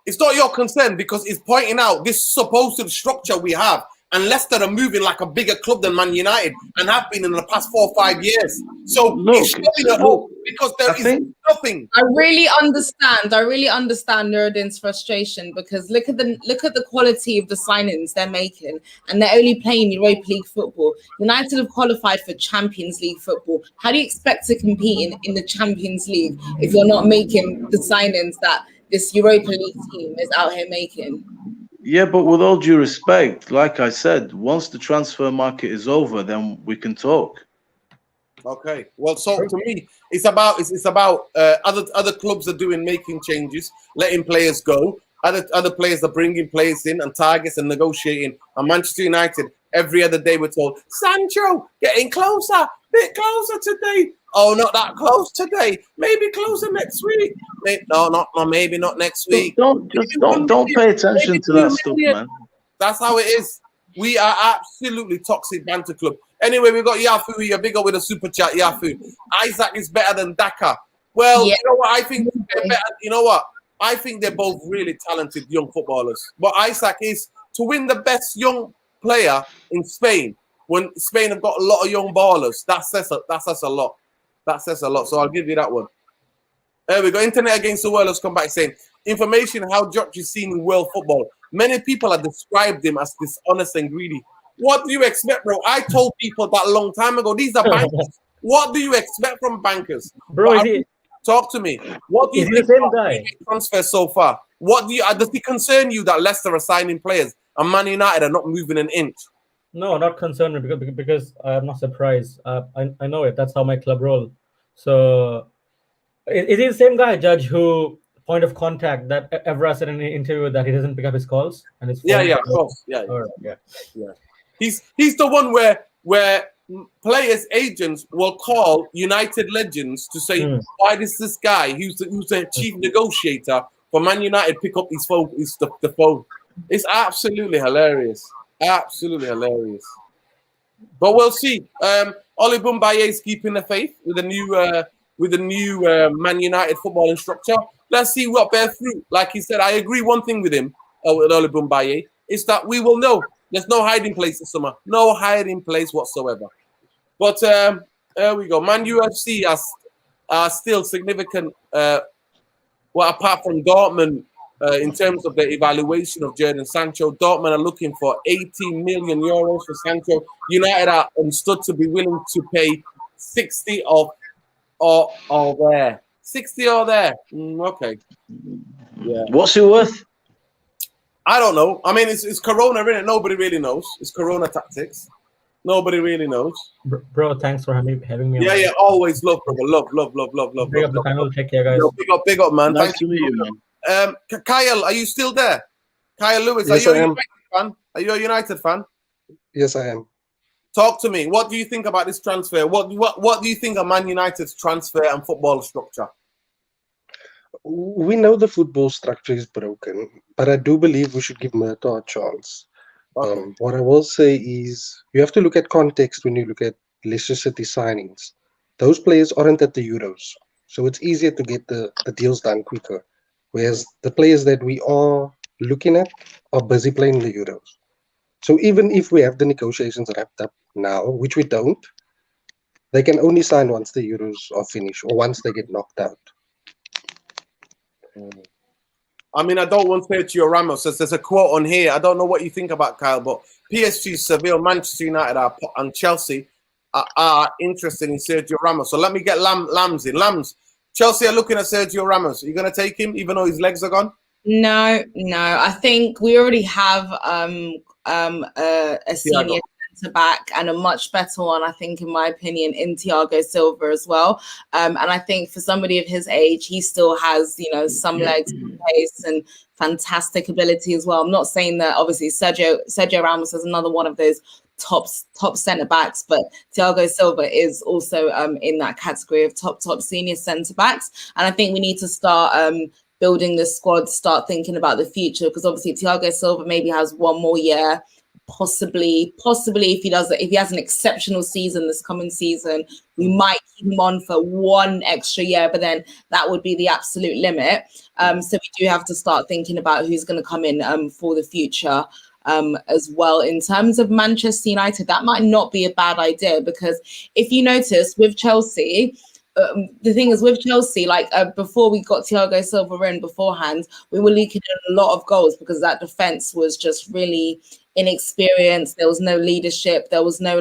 It's not your concern because it's pointing out this supposed structure we have. And Leicester are moving like a bigger club than Man United and have been in the past 4 or 5 years. So it's showing it up because there is nothing.
I really understand Nuruddin's frustration because look at the quality of the signings they're making, and they're only playing Europa League football. United have qualified for Champions League football. How do you expect to compete in the Champions League if you're not making the signings that this Europa League team is out here making?
Yeah, but with all due respect, like I said, once the transfer market is over, then we can talk.
Okay. Well, so to me, it's about other clubs are making changes, letting players go. Other players are bringing players in and targets and negotiating. And Manchester United, every other day we're told, Sancho getting closer, bit closer today. Oh, not that close today. Maybe closer next week. Maybe not next week.
Don't pay attention to that stuff, man.
That's how it is. We are absolutely toxic banter club. Anyway, we got Yafu here, big up with a super chat. Yafu, Isaac is better than Daka. Well,
yeah.
You know what? I think they're better. You know what? I think they're both really talented young footballers. But Isaac is to win the best young player in Spain. When Spain have got a lot of young ballers, that says a lot. That says a lot. So I'll give you that one. There we go. Internet Against the World has come back saying, information how Josh is seen in world football. Many people have described him as dishonest and greedy. What do you expect, bro? I told people that a long time ago. These are bankers. What do you expect from bankers?
Bro,
talk to me. What do you think about transfer so far? What do you does it concern you that Leicester are signing players and Man United are not moving an inch?
No, not concerned because I'm not surprised. I know it. That's how my club roll. So it is the same guy, Judge, who point of contact that Evra said in an interview that he doesn't pick up his calls and his phone.
Yeah, of course. Yeah. He's the one where players' agents will call United legends to say, why does this guy who's the chief negotiator for Man United pick up his phone? The phone. It's absolutely hilarious. Absolutely hilarious. But we'll see. Oli Mumbai is keeping the faith with the new Man United football instructor. Let's see what bears fruit. Like he said, I agree one thing with him, with Oli Mumbai, is that we will know. There's no hiding place this summer. No hiding place whatsoever. But there we go. Man UFC are still significant. Apart from Dortmund, in terms of the evaluation of Jadon Sancho, Dortmund are looking for 18 million euros for Sancho. United are understood to be willing to pay 60 or there. 60 or there. Okay. Yeah.
What's it worth?
I don't know. I mean, it's Corona, isn't it? Nobody really knows. It's Corona tactics. Nobody really knows.
Bro, thanks for having me.
Yeah, always love, brother. Love.
Big up the panel. Take care, guys.
Yo, big up, man.
Nice
Thank
to meet you, man.
Kyle, are you still there? Kyle Lewis,
Yes,
are you
I
a
am.
United fan? Are you a United fan?
Yes, I am.
Talk to me. What do you think about this transfer? What do you think of Man United's transfer and football structure?
We know the football structure is broken, but I do believe we should give Murta a chance.
Okay.
What I will say is you have to look at context when you look at Leicester City signings. Those players aren't at the Euros, so it's easier to get the deals done quicker. Whereas the players that we are looking at are busy playing the Euros. So even if we have the negotiations wrapped up now, which we don't, they can only sign once the Euros are finished or once they get knocked out.
I mean, I don't want Sergio Ramos. There's a quote on here. I don't know what you think about, Kyle, but PSG, Seville, Manchester United and Chelsea are interested in Sergio Ramos. So let me get Lambs in. Lambs, Chelsea are looking at Sergio Ramos. Are you going to take him even though his legs are gone?
No. I think we already have a senior centre back and a much better one, I think, in my opinion, in Thiago Silva as well. And I think for somebody of his age, he still has, some legs and pace and fantastic ability as well. I'm not saying that obviously Sergio Ramos is another one of those top centre backs, but Thiago Silva is also in that category of top senior centre backs. And I think we need to start building the squad, start thinking about the future, because obviously Thiago Silva maybe has one more year. Possibly if he has an exceptional season this coming season, we might keep him on for one extra year, but then that would be the absolute limit. So we do have to start thinking about who's going to come in for the future as well. In terms of Manchester United, that might not be a bad idea, because if you notice with Chelsea, the thing is with Chelsea, before we got Thiago Silva in beforehand, we were leaking in a lot of goals because that defense was just really inexperienced. There was no leadership. There was no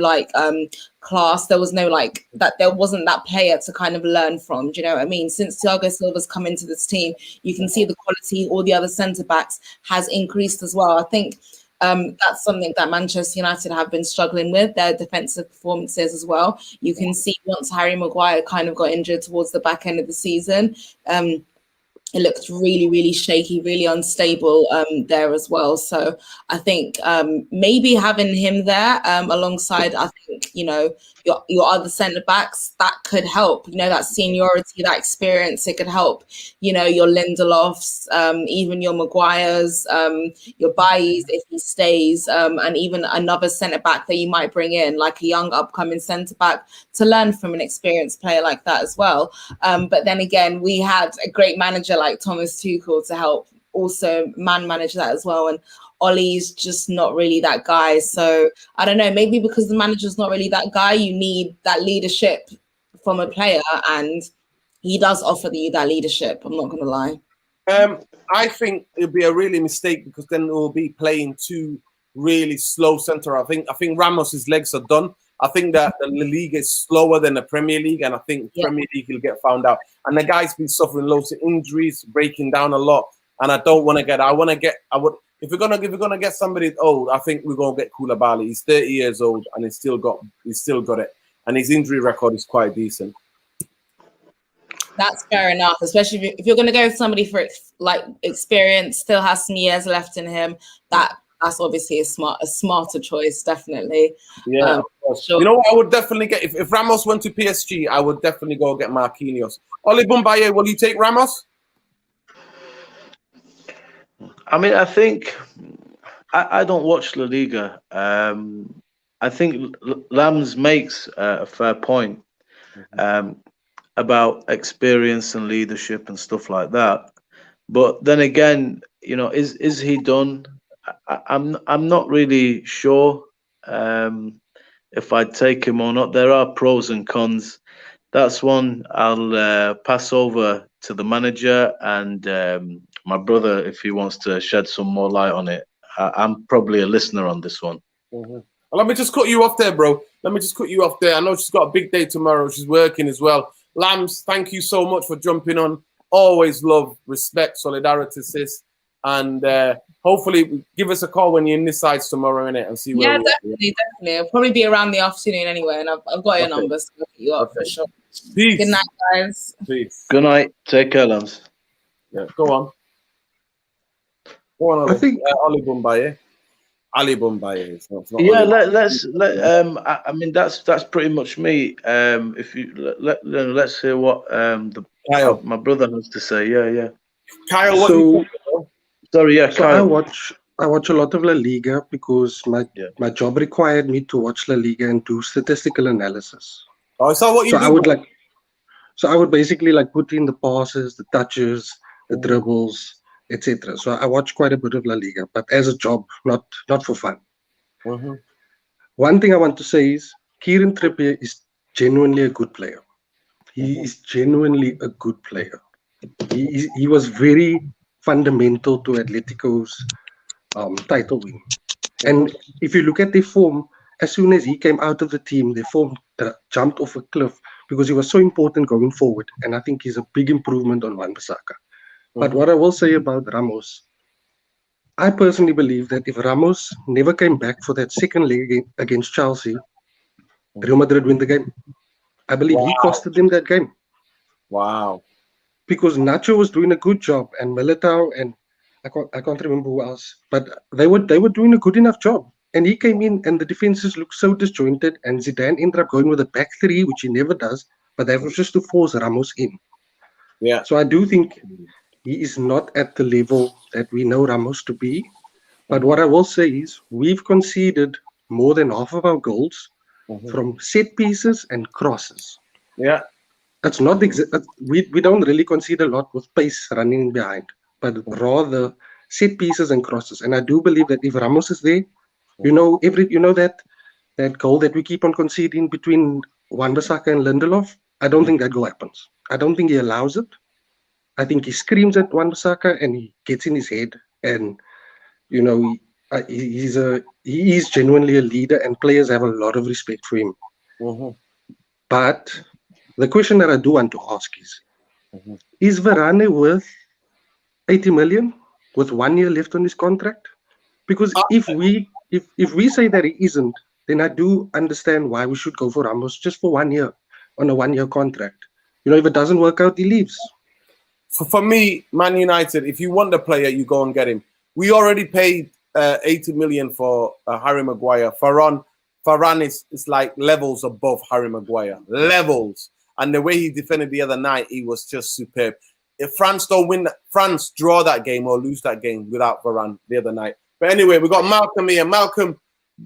class. There was no that. There wasn't that player to kind of learn from. Do you know what I mean? Since Thiago Silva's come into this team, you can see the quality. All the other centre backs has increased as well. I think that's something that Manchester United have been struggling with, their defensive performances as well. You can see once Harry Maguire kind of got injured towards the back end of the season, it looked really, really shaky, really unstable there as well. So I think maybe having him there alongside, I think, your other centre backs, that could help. That seniority, that experience, it could help. Your Lindelofs, even your Maguires, your Bailly's if he stays, and even another centre back that you might bring in, like a young upcoming centre back, to learn from an experienced player like that as well. But then again, we had a great manager like Thomas Tuchel to help also manage that as well. And Ollie's just not really that guy. So I don't know, maybe because the manager's not really that guy, you need that leadership from a player, and he does offer you that leadership. I'm not going to lie.
I think it'd be a really mistake, because then we'll be playing two really slow centre. I think Ramos's legs are done. I think that the league is slower than the Premier League, and I think Premier League will get found out. And the guy's been suffering loads of injuries, breaking down a lot. And I don't want to get. If we're gonna get somebody old, I think we're gonna get Koulibaly. He's 30 years old and he's still got it, and his injury record is quite decent.
That's fair enough, especially if you're gonna go with somebody for experience, still has some years left in him. That's obviously a smarter choice, definitely.
Yeah, sure. You know what I would definitely get if Ramos went to PSG, I would definitely go get Marquinhos. Oli Bumbaye, will you take Ramos?
I mean, I think I don't watch La Liga. I think Lams makes a fair point about experience and leadership and stuff like that. But then again, is he done? I'm not really sure if I'd take him or not. There are pros and cons. That's one I'll pass over to the manager and my brother if he wants to shed some more light on it. I'm probably a listener on this one.
Mm-hmm. Let me just cut you off there, bro. Let me just cut you off there. I know she's got a big day tomorrow. She's working as well. Lambs, thank you so much for jumping on. Always love, respect, solidarity, sis. and hopefully give us a call when you're in this side tomorrow, innit, and see where
Yeah,
we
definitely. It'll probably be around the afternoon anyway, and I've got your number, so I'll hit you up for sure.
Peace.
Good night, guys.
Peace.
Good night. Take care, Lance.
Yeah, go on. Go on,
I think
Ali Bumbaye. Ali Bumbaye. It's not
Yeah,
Ali.
I mean that's pretty much me. If you let's hear what
Kyle.
my brother has to say. Yeah.
Kyle, what
So-
do you think, bro?
Sorry, yeah,
so.
Kyle.
I watch a lot of La Liga because my job required me to watch La Liga and do statistical analysis.
Oh, is that what you
So
do?
I would basically put in the passes, the touches, the dribbles, etc. So I watch quite a bit of La Liga, but as a job, not for fun.
Mm-hmm.
One thing I want to say is Kieran Trippier is genuinely a good player. He is genuinely a good player. He was very fundamental to Atletico's title win. And if you look at their form, as soon as he came out of the team, their form jumped off a cliff because he was so important going forward. And I think he's a big improvement on Wan-Bissaka. But what I will say about Ramos, I personally believe that if Ramos never came back for that second leg against Chelsea, Real Madrid win the game. I believe he costed them that game.
Wow.
Because Nacho was doing a good job and Militao and I can't remember who else, but they were doing a good enough job. And he came in and the defenses looked so disjointed and Zidane ended up going with a back three, which he never does, but that was just to force Ramos in.
Yeah.
So I do think he is not at the level that we know Ramos to be. But what I will say is we've conceded more than half of our goals from set pieces and crosses.
Yeah.
That's not we don't really concede a lot with pace running behind, but rather set pieces and crosses. And I do believe that if Ramos is there, that goal that we keep on conceding between Wan-Bissaka and Lindelof, I don't think that goal happens. I don't think he allows it. I think he screams at Wan-Bissaka and he gets in his head. And he is genuinely a leader, and players have a lot of respect for him. But the question that I do want to ask is Varane worth 80 million with 1 year left on his contract? Because if we say that he isn't, then I do understand why we should go for Ramos just for 1 year on a 1 year contract. If it doesn't work out, he leaves.
For me, Man United, if you want the player, you go and get him. We already paid 80 million for Harry Maguire. Varane is like levels above Harry Maguire. Levels. And the way he defended the other night, he was just superb. If France draw that game or lose that game without Varane the other night. But anyway, we got Malcolm here. Malcolm,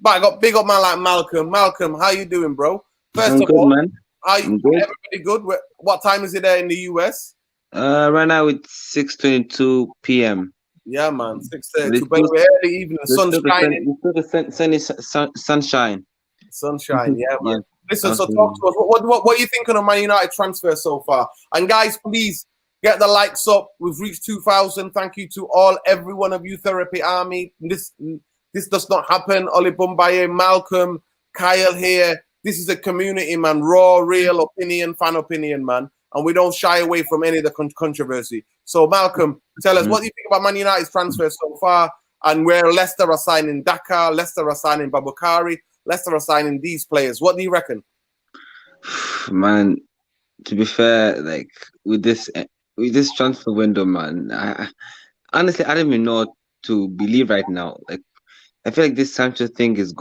I got big up man like Malcolm. Malcolm, how you doing, bro? First of all,
man.
Everybody good? What time is it there in the US?
Right now it's 6:22 p.m.
Yeah, man, 6:30. But early evening, sun shining.
Sunshine.
Sunshine, yeah, man. Listen, so talk to us. What are you thinking of Man United transfer so far? And guys, please get the likes up. We've reached 2,000. Thank you to every one of you, Therapy Army. This does not happen. Oli Bumbaye, Malcolm, Kyle here. This is a community, man. Raw, real opinion, fan opinion, man. And we don't shy away from any of the controversy. So, Malcolm, tell us, what do you think about Man United's transfer so far? And where Leicester are signing Dakar, Leicester are signing Babukari, Leicester are signing these players. What do you reckon?
Man, to be fair, like with this transfer window, man, honestly, I don't even know what to believe right now. Like, I feel like this Sancho thing is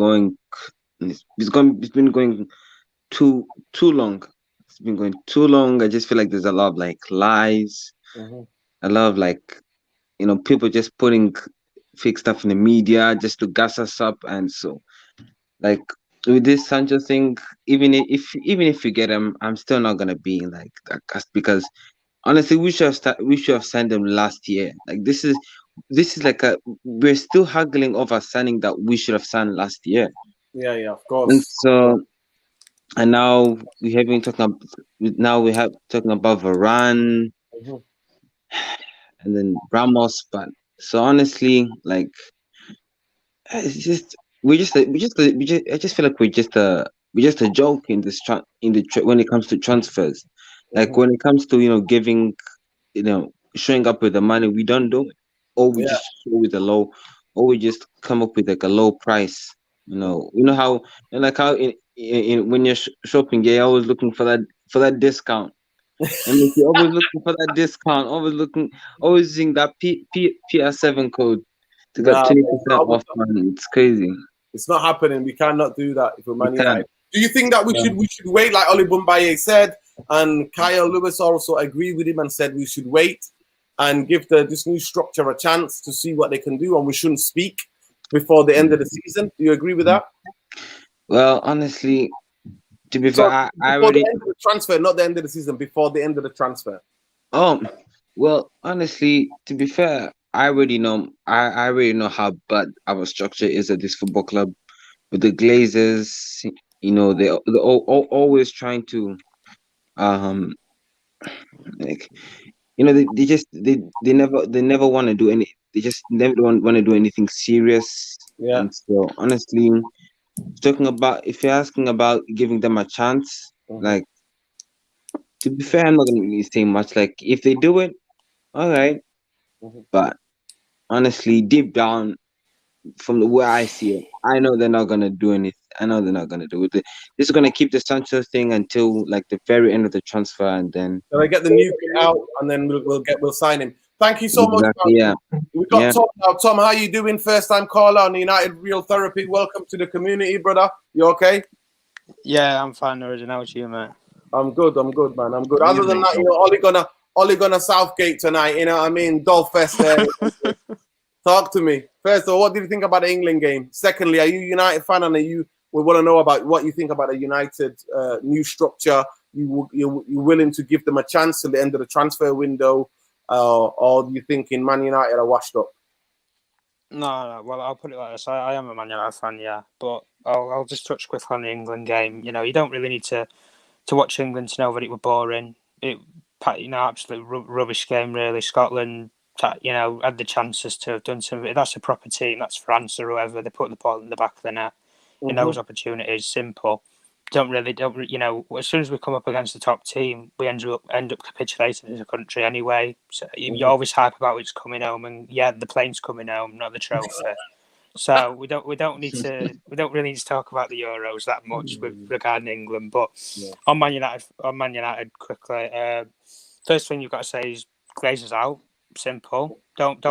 it's been going too long. It's been going too long. I just feel like there's a lot of like lies, a lot of like, people just putting fake stuff in the media just to gas us up. And so, like with this Sancho thing, even if you get him, I'm still not gonna be like that because honestly, we should have signed him last year. Like this is like we're still haggling over signing that we should have signed last year.
Yeah, of course.
And so, and now we have been talking about Varane, and then Ramos. But so honestly, like it's just I just feel like we're just a joke in this when it comes to transfers. Like when it comes to giving, showing up with the money, we don't do it. or we just go with a low, or we just come up with like a low price. You know how, and like how in when you're shopping, you're always looking for that discount. And if you're always looking for that discount, always using that PS7 code to get
Nah,
20%
no,
off, man. It's crazy.
it's not happening. We cannot do that if we're Man
We can't.
United. Do you think that we should wait, like Oli Bumbaye said, and Kyle Lewis also agreed with him and said we should wait and give this new structure a chance to see what they can do, and we shouldn't speak before the end of the season? Do you agree with that?
Well, honestly, to be
So
fair, I
before
already.
the end of the transfer, not the end of the season, before the end of the transfer.
Well, honestly, to be fair, I already know. I already know how bad our structure is at this football club. With the Glazers, they're always trying to, like, they never want to do any. They just never want to do anything serious.
Yeah.
And so, honestly, if you're asking about giving them a chance, like, to be fair, I'm not going to really say much. Like, if they do it, all right. But honestly, deep down, from the way I see it, I know they're not going to do anything. I know they're not going to do it. They're just going to keep the Sancho thing until like the very end of the transfer, and then
So I get the new kit out, and then we'll sign him. Thank you so much.
Yeah.
We got Tom now. Tom, how you doing? First time caller on United Real Therapy. Welcome to the community, brother. You okay?
Yeah, I'm fine already. How about you, mate?
I'm good, man. I'm good. Other than that, Ollie gonna Southgate tonight. You know what I mean? Dolfest there. Talk to me. First of all, what did you think about the England game? Secondly, are you a United fan, and we want to know about what you think about the United new structure? You willing to give them a chance till the end of the transfer window, or do you think in Man United are washed up?
No. Well, I'll put it like this. I am a Man United fan, yeah. But I'll just touch quickly on the England game. You don't really need to watch England to know that it were boring. Absolute rubbish game, really. Scotland, had the chances to have done something. That's a proper team. That's France or whoever. They put the ball in the back of the net. In those opportunities, simple. Don't as soon as we come up against the top team, we end up capitulating as a country anyway. So you always hype about it's coming home, and the plane's coming home, not the trophy. So we don't really need to talk about the Euros that much regarding England. But on Man United quickly. First thing you've got to say is Glazers out. Simple. Don't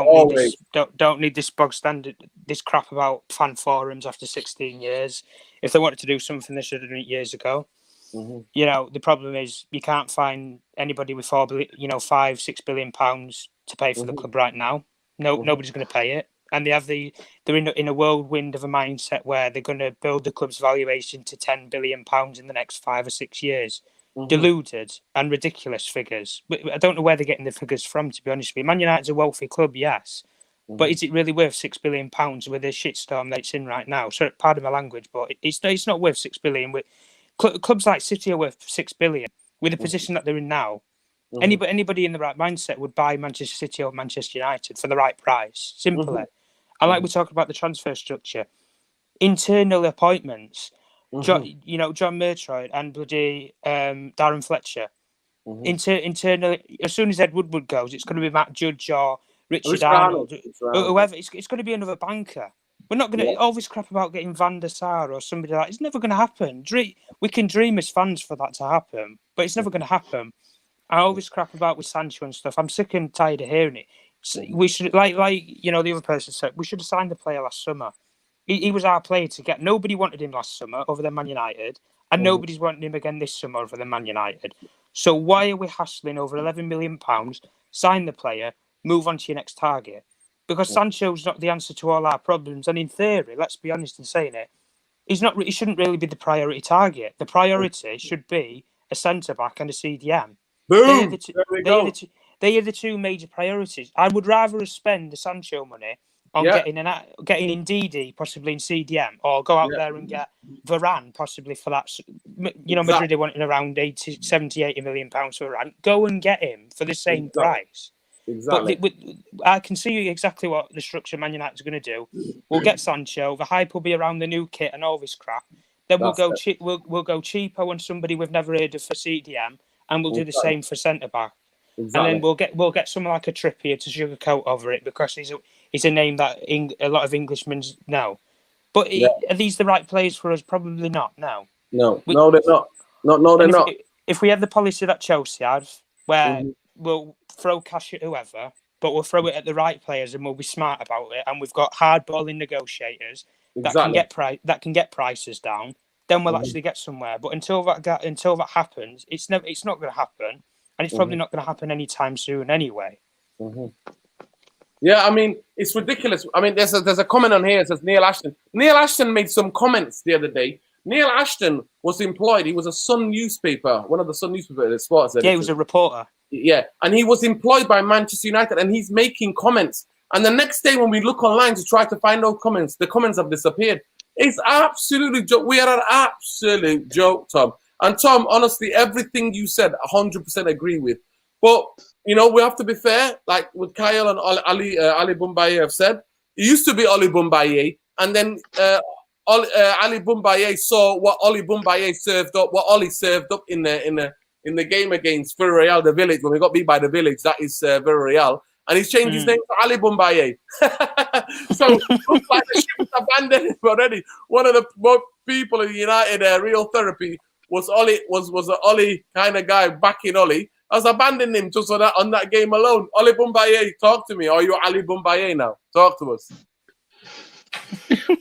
need this bog standard, this crap about fan forums after 16 years. If they wanted to do something, they should have done it years ago. The problem is you can't find anybody with £5-6 billion to pay for the club right now. Nobody's going to pay it, and they're in a whirlwind of a mindset where they're going to build the club's valuation to £10 billion in the next 5 or 6 years. Deluded and ridiculous figures. I don't know where they're getting the figures from, to be honest with you. Man United's a wealthy club, yes. But is it really worth £6 billion with the shitstorm that it's in right now? So, pardon my language, but it's not worth $6 billion. Clubs like City are worth $6 billion with the position that they're in now. Anybody in the right mindset would buy Manchester City or Manchester United for the right price. Simply. I like we talk about the transfer structure. Internal appointments. John Murtroyd and bloody Darren Fletcher. Internally, as soon as Ed Woodward goes, it's going to be Matt Judge or Richard Arnold, whoever. It's going to be another banker. We're not going to all this crap about getting Van der Sar or somebody like that. It's never going to happen. We can dream as fans for that to happen, but it's never going to happen. And all this crap about with Sancho and stuff, I'm sick and tired of hearing it. We should, like the other person said, we should have signed the player last summer. He was our player to get. Nobody wanted him last summer other than Man United, and nobody's wanting him again this summer other than Man United. So why are we hassling over £11 million? Sign the player, move on to your next target. Because Sancho's not the answer to all our problems, and in theory, let's be honest in saying it, he shouldn't really be the priority target. The priority should be a centre back and a CDM.
Boom!
They are the two major priorities. I would rather spend the Sancho money on getting Ndidi possibly in CDM, or go out there and get Varane possibly for that. Madrid are wanting around 80 million pounds for Varane. Go and get him for the same price.
Exactly.
But I can see exactly what the structure Man United's going to do. We'll get Sancho. The hype will be around the new kit and all this crap. Then we'll go cheaper on somebody we've never heard of for CDM, and we'll do the same for centre back.
Exactly.
And then we'll get someone like a Trippier to sugarcoat over it because he's a name that a lot of Englishmen know. But are these the right players for us? Probably not. No.
No, they're not. No, they're not.
If we had the policy that Chelsea had, where we'll throw cash at whoever, but we'll throw it at the right players and we'll be smart about it, and we've got hardballing negotiators that can get prices down, then we'll actually get somewhere. But until that happens, it's not going to happen, and it's probably not going to happen anytime soon anyway.
Yeah, I mean, it's ridiculous. I mean, there's a comment on here that says Neil Ashton. Neil Ashton made some comments the other day. Neil Ashton was employed. He was a Sun newspaper, one of the Sun newspaper sports editors.
Yeah, he was a reporter.
Yeah, and he was employed by Manchester United, and he's making comments. And the next day when we look online to try to find those comments, the comments have disappeared. It's absolutely joke. We are an absolute joke, Tom. And Tom, honestly, everything you said, 100% agree with. But, you know, we have to be fair, like with Kyle and Ali Boumbaye have said. It used to be Ali Boumbaye, and then Ali Boumbaye saw what Ali Boumbaye served up, what Oli served up in the game against Villarreal, the Village, when we got beat by the Village, that is Villarreal. And he's changed his name to Ali Boumbaye. So looks like the ship abandoned him already. One of the people in United, real therapy, was Oli, was an Oli kind of guy backing Oli. I was abandoning him just on that game alone. Ali Boumbaye, talk to me. Are you Ali Boumbaye now? Talk to us.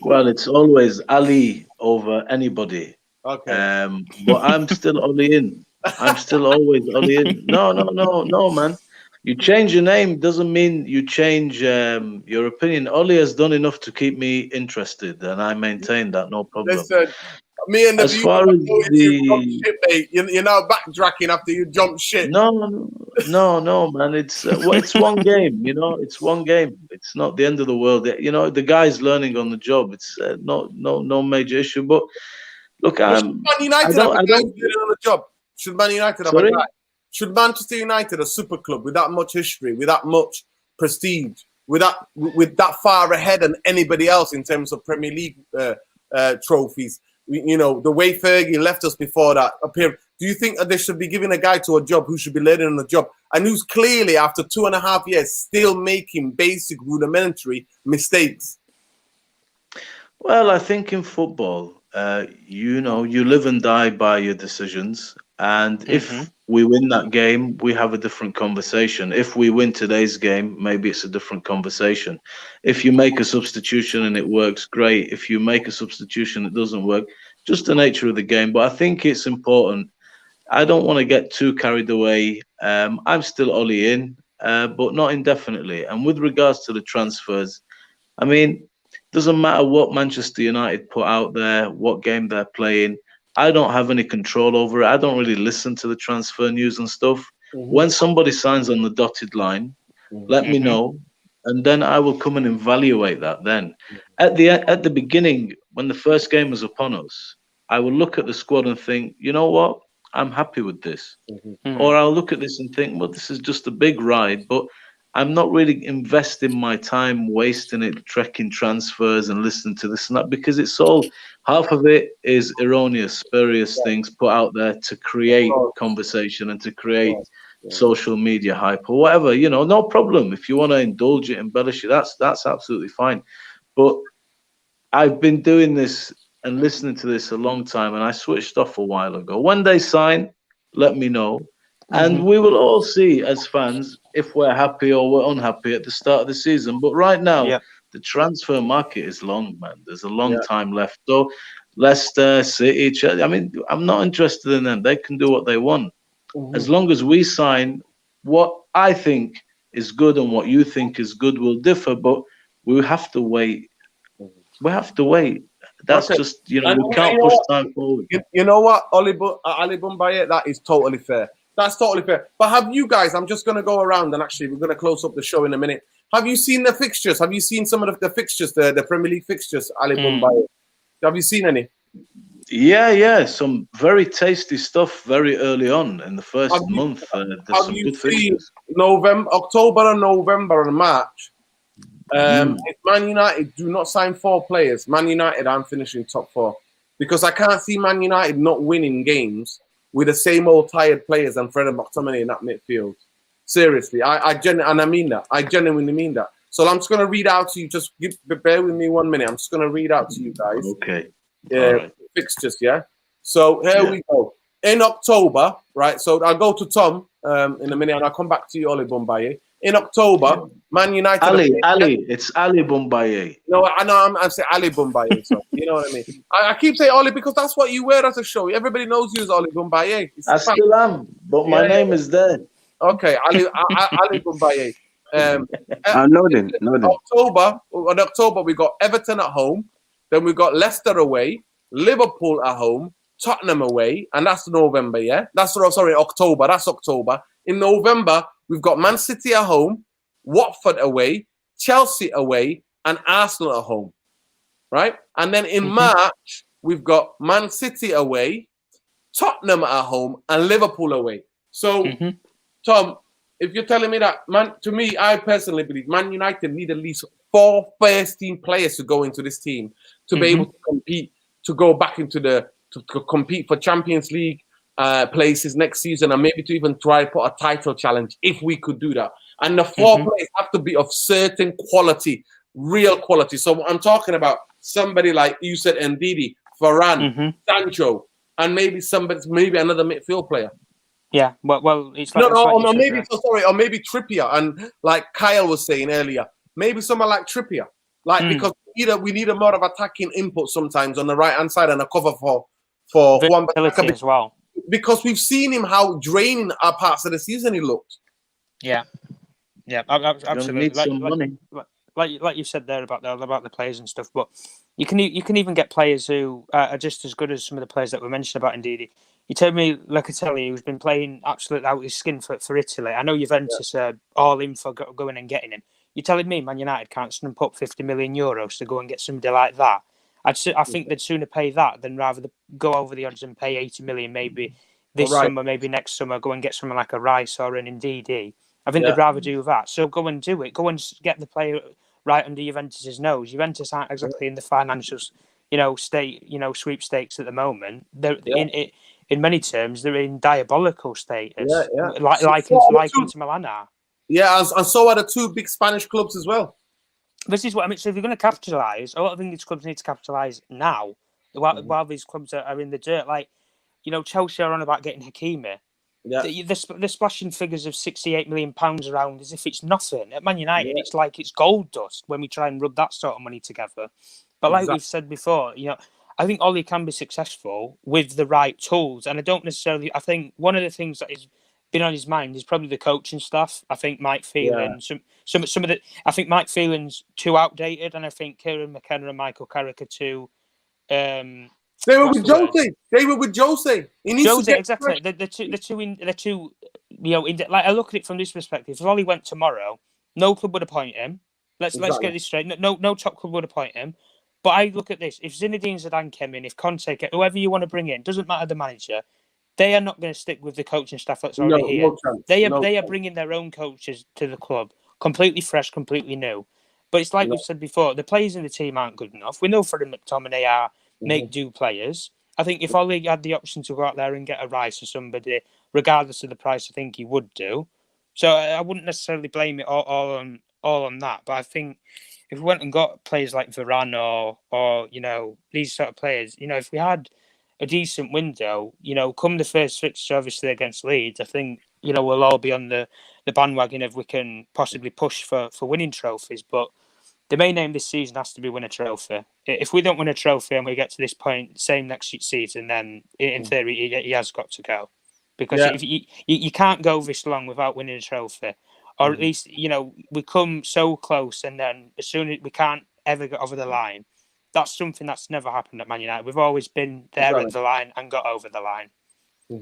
Well, it's always Ali over anybody.
Okay.
But I'm still Oli in. I'm still always Oli in. No, man. You change your name doesn't mean you change your opinion. Oli has done enough to keep me interested, and I maintain that, no problem.
Listen, me and the
as far as
you're now backtracking after you jump shit.
No, man. It's it's one game. You know, it's one game. It's not the end of the world. You know, the guy's learning on the job. It's no major issue. But look,
should Man United have a guy learning on the job? Should Man United have a guy? Should Manchester United, a super club with that much history, with that much prestige, with that far ahead than anybody else in terms of Premier League trophies? You know, the way Fergie left us before that appeared. Do you think that they should be giving a guy to a job who should be learning on the job and who's clearly, after 2.5 years, still making basic rudimentary mistakes?
Well, I think in football, you know, you live and die by your decisions. And if we win that game, we have a different conversation. If we win today's game, maybe it's a different conversation. If you make a substitution and it works, great. If you make a substitution that doesn't work, just the nature of the game. But I think it's important. I don't want to get too carried away. I'm still Oli in, but not indefinitely. And with regards to the transfers, I mean, doesn't matter what Manchester United put out there, what game they're playing. I don't have any control over it. I don't really listen to the transfer news and stuff. When somebody signs on the dotted line, let me know, and then I will come and evaluate that then. At the beginning, when the first game was upon us, I will look at the squad and think, you know what? I'm happy with this. Or I'll look at this and think, well, this is just a big ride, but I'm not really investing my time, wasting it, trekking transfers and listening to this and that, because it's all, half of it is erroneous, spurious things put out there to create conversation and to create social media hype or whatever, you know, no problem. If you want to indulge it, embellish it, that's absolutely fine. But I've been doing this and listening to this a long time, and I switched off a while ago. When they sign, let me know. And we will all see as fans if we're happy or we're unhappy at the start of the season. But right now, the transfer market is long, man. There's a long time left. So Leicester, City, Chelsea, I mean, I'm not interested in them. They can do what they want. As long as we sign what I think is good and what you think is good will differ, but we have to wait. We have to wait. That's just, you know, we can't push time forward.
You know what, Ali Boumbaye, that is totally fair. That's totally fair. But have you guys, I'm just going to go around and actually we're going to close up the show in a minute. Have you seen the fixtures? Have you seen some of the fixtures, the Premier League fixtures, Ali Boumbaye? Have you seen any?
Yeah. Some very tasty stuff very early on in the first month. There's some good fixtures.
October and November and March. If Man United do not sign 4 players, Man United, I'm finishing top 4. Because I can't see Man United not winning games with the same old tired players and Fred and McTominay in that midfield. Seriously, and I mean that. I genuinely mean that. So I'm just going to read out to you. Just bear with me 1 minute. I'm just going to read out to you guys.
Okay.
Fixtures, yeah. So here we go. In October, right? So I'll go to Tom in a minute, and I'll come back to you, Oli Bombaye. In October, Man United.
Ali, it's Ali Bombaye.
No, I know. I'm saying Ali Bombaye. So you know what I mean. I keep saying Oli because that's what you wear at a show. Everybody knows you as Oli Bombaye.
I still am, but my name is there.
Okay, Ali Bombaye.
Noden.
In October, we got Everton at home. Then we got Leicester away, Liverpool at home, Tottenham away, and that's November, yeah? October. That's October. In November, we've got Man City at home, Watford away, Chelsea away, and Arsenal at home, right? And then in March, we've got Man City away, Tottenham at home, and Liverpool away. So, Tom, if you're telling me that, to me, I personally believe Man United need at least 4 first-team players to go into this team to be able to compete, to go back into to compete for Champions League places next season, and maybe to even try to put a title challenge if we could do that. And the 4 players have to be of certain quality, real quality. So I'm talking about somebody like you said, Ndidi, Varane, Sancho, and maybe another midfield player.
Yeah, well, it's like
or maybe Trippier, and like Kyle was saying earlier, maybe someone like Trippier, because we need a more of attacking input sometimes on the right hand side and a cover for Juan
as well.
Because we've seen him how draining our parts of the season he looked.
Yeah, absolutely. Like you said there about the players and stuff, but you can even get players who are just as good as some of the players that we mentioned about Ndidi. You told me Locatelli, who's been playing absolutely out his skin for Italy. I know Juventus are all in for going and getting him. You're telling me Man United can't snap up 50 million euros to go and get somebody like that? I think they'd sooner pay that than rather go over the odds and pay 80 million maybe this summer, maybe next summer, go and get someone like a Rice or an Ndidi. I think they'd rather do that. So go and do it. Go and get the player right under Juventus's nose. Juventus aren't exactly in the financial, sweepstakes at the moment. They're in many terms, they're in diabolical status, like Inter Milan are.
Yeah, and so are the 2 big Spanish clubs as well.
This is what I mean. So if you're going to capitalise, a lot of English clubs need to capitalise now, while these clubs are in the dirt. Like, Chelsea are on about getting Hakimi. Yeah. They're splashing figures of £68 million around as if it's nothing. At Man United, it's like it's gold dust when we try and rub that sort of money together. But like we've said before, I think Ollie can be successful with the right tools. And I think one of the things that has been on his mind is probably the coaching staff. I think Mike Phelan, I think Mike Phelan's too outdated, and I think Kieran McKenna and Michael Carrick are too.
They were with Jose. They were with Jose.
Jose, exactly. They're too. I look at it from this perspective. If Ollie went tomorrow, no club would appoint him. Let's get this straight. No top club would appoint him. But I look at this. If Zinedine Zidane came in, if Conte, whoever you want to bring in, doesn't matter the manager, they are not going to stick with the coaching staff that's already here. They are bringing their own coaches to the club, completely fresh, completely new. But it's like we've said before, the players in the team aren't good enough. We know Fred and McTominay are make-do players. I think if Ollie had the option to go out there and get a Rice or somebody, regardless of the price, I think he would do. So I wouldn't necessarily blame it all on that. But I think if we went and got players like Varane or these sort of players, if we had a decent window, come the first fixture, obviously against Leeds, I think we'll all be on the bandwagon if we can possibly push for winning trophies. But the main aim this season has to be win a trophy. If we don't win a trophy and we get to this point, same next season, then in theory he has got to go, because if you can't go this long without winning a trophy. Or at least, we come so close, and then as soon as we can't ever get over the line, that's something that's never happened at Man United. We've always been there at the line and got over the line.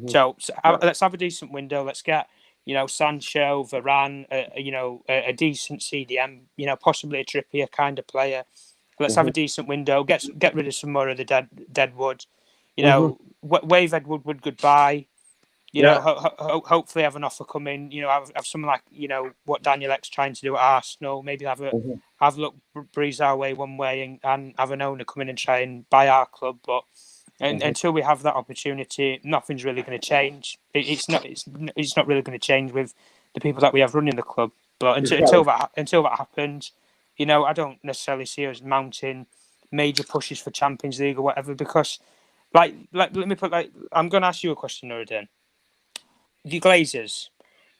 So let's have a decent window. Let's get, Sancho, Varane, a decent CDM, possibly a Trippier kind of player. Let's have a decent window. Get rid of some more of the dead wood. Wave Ed Woodward goodbye. Hopefully have an offer come in. Have something like what Daniel X trying to do at Arsenal. Maybe have a look breeze our way one way and have an owner come in and try and buy our club. But until we have that opportunity, nothing's really going to change. It's not really going to change with the people that we have running the club. But until that happens, you know, I don't necessarily see us mounting major pushes for Champions League or whatever, because let me put I'm going to ask you a question, Nuruddin. The Glazers,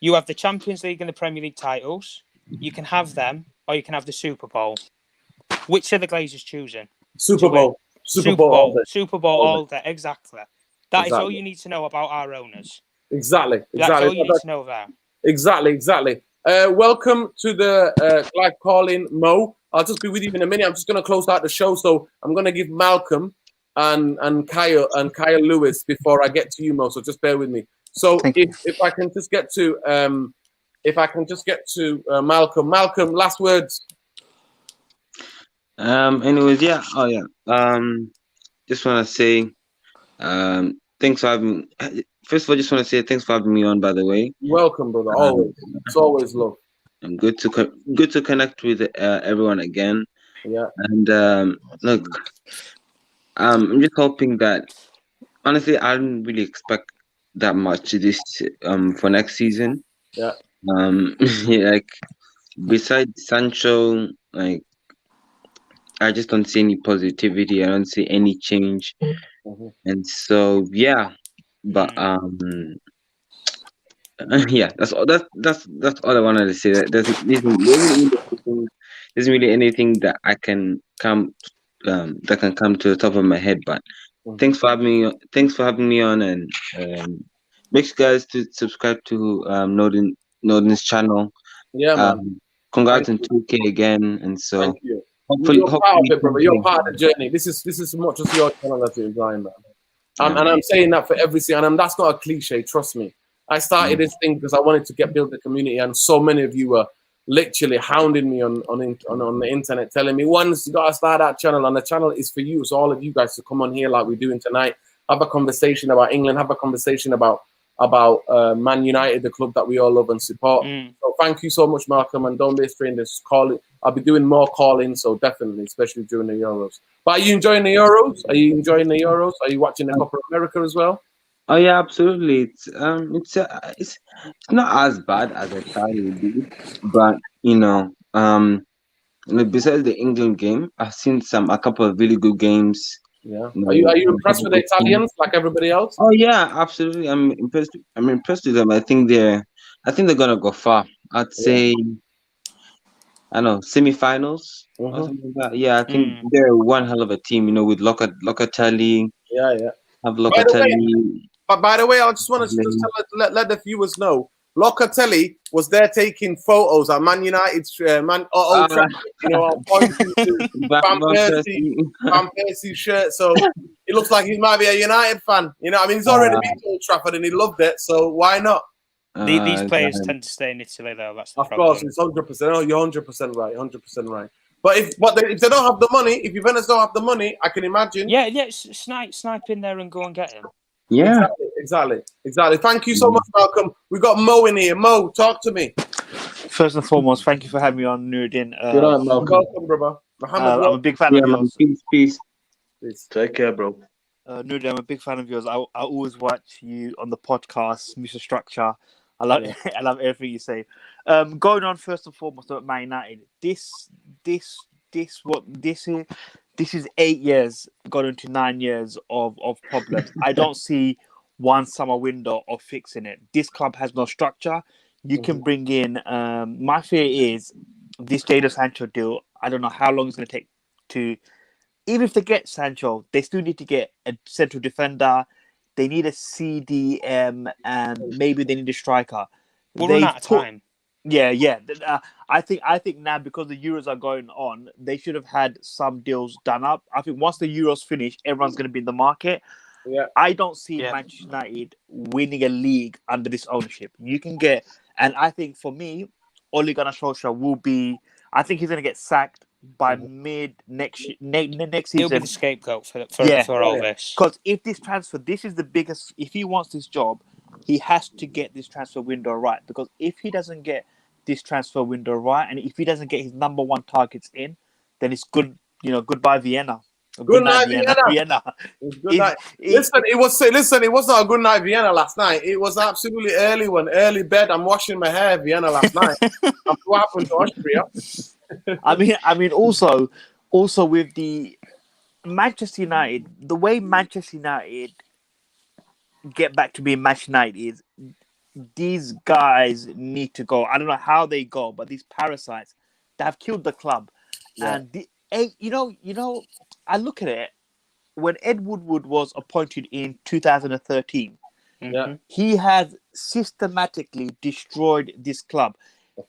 you have the Champions League and the Premier League titles. You can have them, or you can have the Super Bowl. Which are the Glazers choosing?
Super Bowl.
Super Bowl all day. Exactly. That is all you need to know about our owners.
Exactly.
That's all you need to know there.
Exactly. Welcome to the live call-in, Mo. I'll just be with you in a minute. I'm just going to close out the show, so I'm going to give Malcolm and Kyle Lewis before I get to you, Mo. So just bear with me. So if I can just get to Malcolm. Malcolm, last words.
Anyways, yeah. Oh yeah. Just want to say, thanks for having. First of all, just want to say thanks for having me on. By the way,
welcome, brother. Always, it's always love.
And good to connect with everyone again.
Yeah.
And look, I'm just hoping that. Honestly, I didn't really expect that much this for next season.
Yeah.
Like besides Sancho, like I just don't see any positivity. I don't see any change.
Mm-hmm.
And so yeah, but yeah, that's all. That's all I wanted to say. There's isn't really anything that I can come that can come to the top of my head. But thanks for having me. Thanks for having me on, and make sure guys to subscribe to Nodin's channel.
Yeah, man.
Congrats on 2K again, and so
thank you.
Hopefully,
you're part of it, brother. You're part of the journey. This is not just your channel that's enjoying, man. And I'm saying that for every single, and that's not a cliche. Trust me. I started this thing because I wanted to build the community, and so many of you were literally hounding me on the internet, telling me, once you gotta start that channel, and the channel is for you. So all of you guys to come on here like we're doing tonight, have a conversation about England, have a conversation about Man United, the club that we all love and support. So thank you so much, Malcolm, and don't be a stranger. I'll be doing more calling, so definitely, especially during the Euros. But are you enjoying the Euros? Are you enjoying the Euros? Are you watching the Copa America as well?
Oh yeah, absolutely. It's not as bad as I thought it would be, but you know, besides the England game, I've seen a couple of really good games.
Yeah. Are you impressed with the Italians like everybody else?
Oh yeah, absolutely. I'm impressed with them. I think they're gonna go far. I'd say, I don't know, semi-finals or something like that. Yeah, I think they're one hell of a team. You know, with Locatelli.
Yeah.
Have Locatelli.
By the way, I just want to let the viewers know, Locatelli was there taking photos at Man United's Old Trafford, you know, pointing to Van Persie's shirt. So it looks like he might be a United fan. You know, I mean, he's already been to Old Trafford and he loved it. So why not?
These players tend to stay in Italy, though. That's the problem.
Of course, it's 100%. Oh, you're 100% right. 100% right. But if they don't have the money, if Juventus don't have the money, I can imagine.
Yeah, snipe in there and go and get him.
Yeah,
exactly. Thank you so much, Malcolm. We got Mo in here. Mo, talk to me.
First and foremost, thank you for having me on, Nuruddin.
Welcome, brother.
I'm a big fan of yours.
Peace.
Take care, bro.
Nuruddin, I'm a big fan of yours. I always watch you on the podcast, Mr. Structure. I love everything you say. Going on first and foremost about Man United. This is 8 years, got into 9 years of problems. I don't see one summer window of fixing it. This club has no structure. You can bring in. My fear is this Jadon Sancho deal. I don't know how long it's going to take to. Even if they get Sancho, they still need to get a central defender. They need a CDM, and maybe they need a striker.
We'll run out of time.
Yeah. I think now, because the Euros are going on, they should have had some deals done up. I think once the Euros finish, everyone's going to be in the market.
Yeah.
I don't see Manchester United winning a league under this ownership. You can get, and I think for me, Ole Gunnar Solskjaer will be. I think he's going to get sacked by mid next season.
He'll be the scapegoat for all this.
Because if this is the biggest. If he wants this job, he has to get this transfer window right. Because if he doesn't get this transfer window right, and if he doesn't get his number one targets in, then it's good. You know, goodbye Vienna.
Good night, Vienna. Good night. Listen, it was not a good night, Vienna, last night. It was absolutely early bed. I'm washing my hair, Vienna, last night. What happened to Austria?
I mean, also with the Manchester United, the way Manchester United get back to being Manchester United is these guys need to go. I don't know how they go, but these parasites, they have killed the club.
Yeah.
And you know, I look at it when Ed Woodward was appointed in 2013.
Yeah.
He has systematically destroyed this club.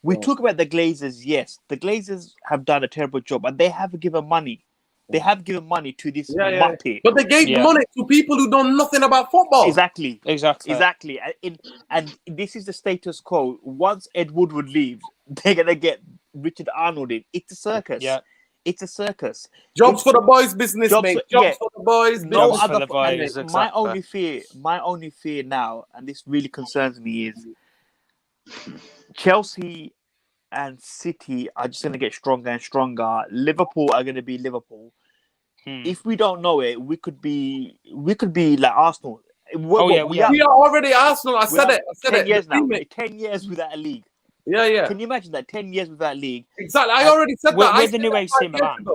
We talk about the Glazers. Yes, the Glazers have done a terrible job, and they have given money. They have given money to this muppet.
But they gave money to people who know nothing about football.
Exactly. And this is the status quo. Once Ed Woodward leaves, they're gonna get Richard Arnold in. It's a circus.
Yeah.
It's a circus.
Jobs for the boys, business, mate. Jobs for the boys.
No
business.
other.
boys,
My only fear now, and this really concerns me, is Chelsea and City are just going to get stronger and stronger. Liverpool are going to be Liverpool. If we don't know it, we could be like Arsenal.
We are already Arsenal. I said it.
10 years now. 10 years without a league.
Yeah.
Can you imagine that? 10 years without a league.
Exactly. I already said that.
With the new AC Milan.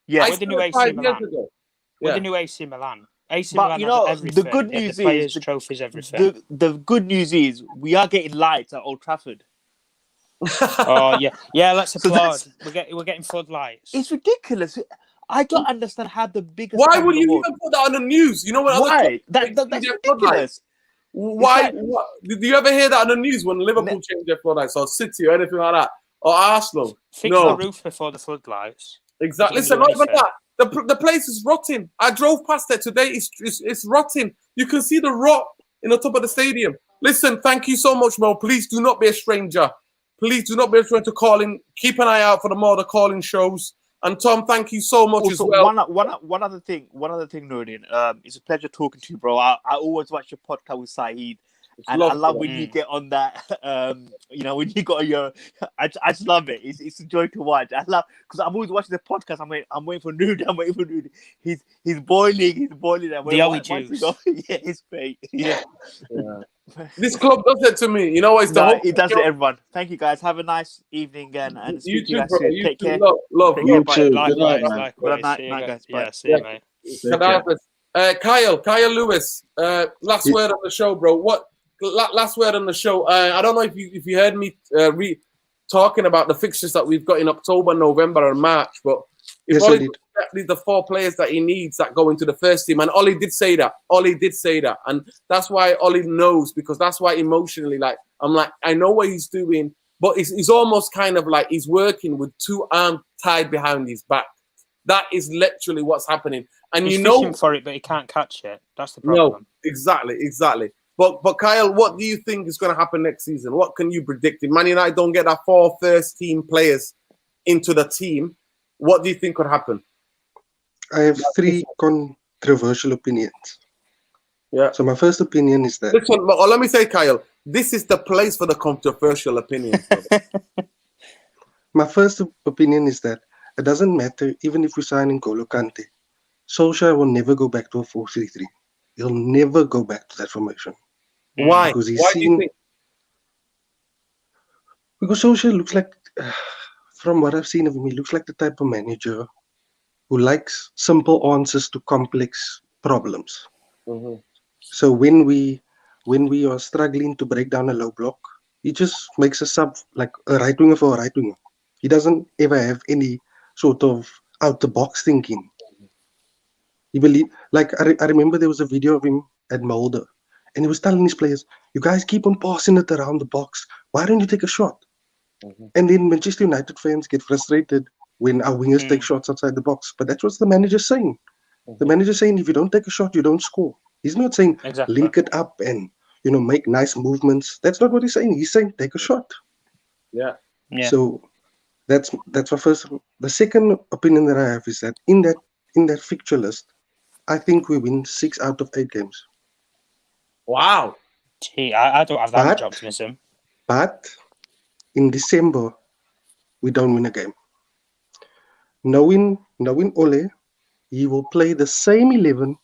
Yeah,
with the new AC Milan. With the new AC Milan. AC Milan,
you know,
everything.
the good news
the players,
is
trophies, everything.
The good news is we are getting lights at Old Trafford.
Oh yeah. Let's applaud. We're getting floodlights.
It's ridiculous. I don't understand how the biggest.
Why would you even put that on the news? You know what?
Why? That's ridiculous.
Why? Did you ever hear that on the news when Liverpool changed their floodlights, or City, or anything like that, or Arsenal?
Fix the roof before the floodlights.
Exactly. Listen, not even that. The place is rotting. I drove past it today. It's rotting. You can see the rot in the top of the stadium. Listen, thank you so much, Mo. Please do not be a stranger. Please do not be a stranger to calling. Keep an eye out for the more the calling shows. And Tom, thank you so much
also,
as well.
One other thing, Nuruddin. It's a pleasure talking to you, bro. I always watch your podcast with Saeed. And I love when you get on that, when you got your, I just love it. It's a joy to watch. I love, because I'm always watching the podcast. I'm waiting for Nuruddin. He's boiling.
The Ollie juice.
Yeah, it's great. Yeah.
This club does it to me. You know, it
does to everyone. Thank you, guys. Have a nice evening and speak to you guys soon. Take care.
Love.
You too.
Good night,
guys.
Bye.
See you, mate.
Kyle Lewis. Last word on the show, bro. What? Last word on the show. I don't know if you heard me talking about the fixtures that we've got in October, November, and March, but if Ollie exactly the 4 players that he needs that go into the first team, and Ollie did say that. And that's why Ollie knows, because that's why emotionally, I'm like, I know what he's doing, but he's almost kind of like he's working with 2 arms tied behind his back. That is literally what's happening. And
he's fishing for it, but he can't catch it. That's the problem.
No, exactly. But Kyle, what do you think is going to happen next season? What can you predict? If Man United don't get that 4 first-team players into the team, what do you think could happen?
I have 3 controversial opinions.
Yeah.
So my first opinion is that...
Listen, let me say, Kyle, this is the place for the controversial opinions.
My first opinion is that it doesn't matter, even if we sign in N'Golo Kante, Solskjaer will never go back to a 4-3-3. He'll never go back to that formation.
Why?
Because
Why do you think?
Because Solskjaer looks like, from what I've seen of him, he looks like the type of manager who likes simple answers to complex problems.
Mm-hmm.
So when we are struggling to break down a low block, he just makes a sub, like a right winger for a right winger. He doesn't ever have any sort of out the box thinking. He believed, like I remember there was a video of him at Mulder, and he was telling his players, "You guys keep on passing it around the box. Why don't you take a shot?" Mm-hmm. And then Manchester United fans get frustrated when our wingers take shots outside the box. But that's what the manager's saying. Mm-hmm. The manager's saying, if you don't take a shot, you don't score. He's not saying link it up and make nice movements. That's not what he's saying. He's saying take a shot.
Yeah.
So that's my first. The second opinion that I have is that in that fixture list, I think we win 6 out of 8 games.
Wow. Gee, I don't have that much optimism.
But in December, we don't win a game. Knowing Ole, he will play the same 11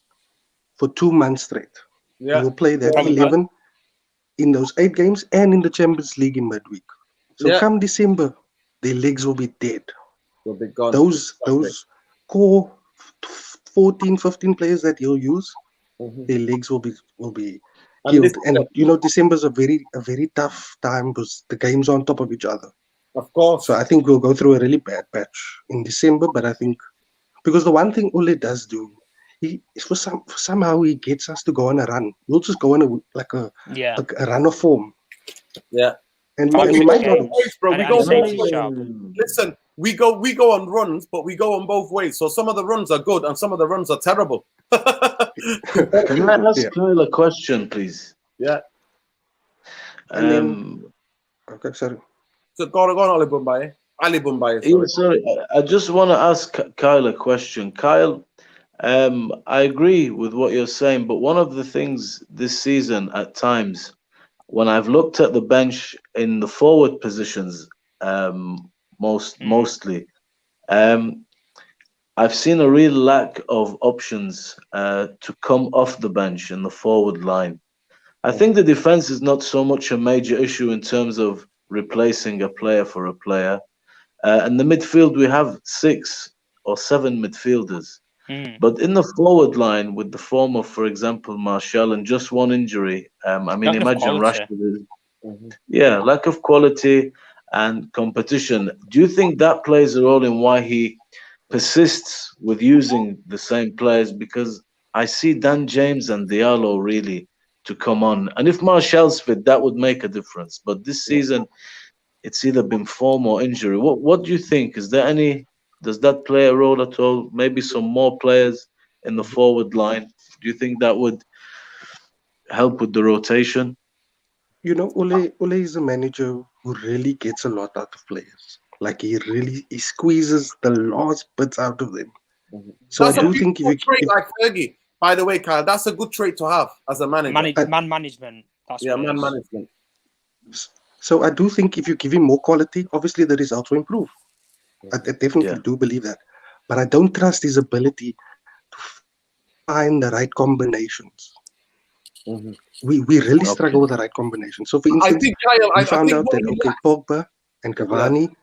for 2 months straight. He will play that 11 in those 8 games and in the Champions League in midweek. So come December, their legs will be dead.
Will be gone.
Those core 14, 15 players that he'll use, their legs will be killed. And you know, December's a very tough time because the games are on top of each other.
Of course.
So I think we'll go through a really bad patch in December. But I think because the one thing Ole does do, somehow he gets us to go on a run. We'll just go on a run of form.
Yeah.
And we might not.
Bro, we go both ways. Listen, we go on runs, but we go on both ways. So some of the runs are good and some of the runs are terrible.
Can I ask Kyle a question, please?
Yeah.
Okay, sorry.
So go on, Ali Boumbaye. Ali Boumbaye.
Sorry, I just want to ask Kyle a question. Kyle, I agree with what you're saying, but one of the things this season at times, when I've looked at the bench in the forward positions, mostly, I've seen a real lack of options to come off the bench in the forward line. I think the defense is not so much a major issue in terms of replacing a player for a player. In the midfield, we have 6 or 7 midfielders. But in the forward line, with the form of, for example, Martial and just one injury, I mean, imagine Rashford. Yeah, lack of quality and competition. Do you think that plays a role in why he persists with using the same players? Because I see Dan James and Diallo really to come on. And if Martial's fit, that would make a difference. But this season, it's either been form or injury. What do you think? Does that play a role at all? Maybe some more players in the forward line. Do you think that would help with the rotation?
You know, Ole is a manager who really gets a lot out of players. Like he squeezes the last bits out of them. So
that's
I do think if you
trait like Fergie. By the way, Kyle, that's a good trait to have as a manager.
Man management.
Man management.
So I do think if you give him more quality, obviously the results will improve. I definitely do believe that. But I don't trust his ability to find the right combinations. We really struggle with the right combination. So for instance, we found out that Pogba and Cavani.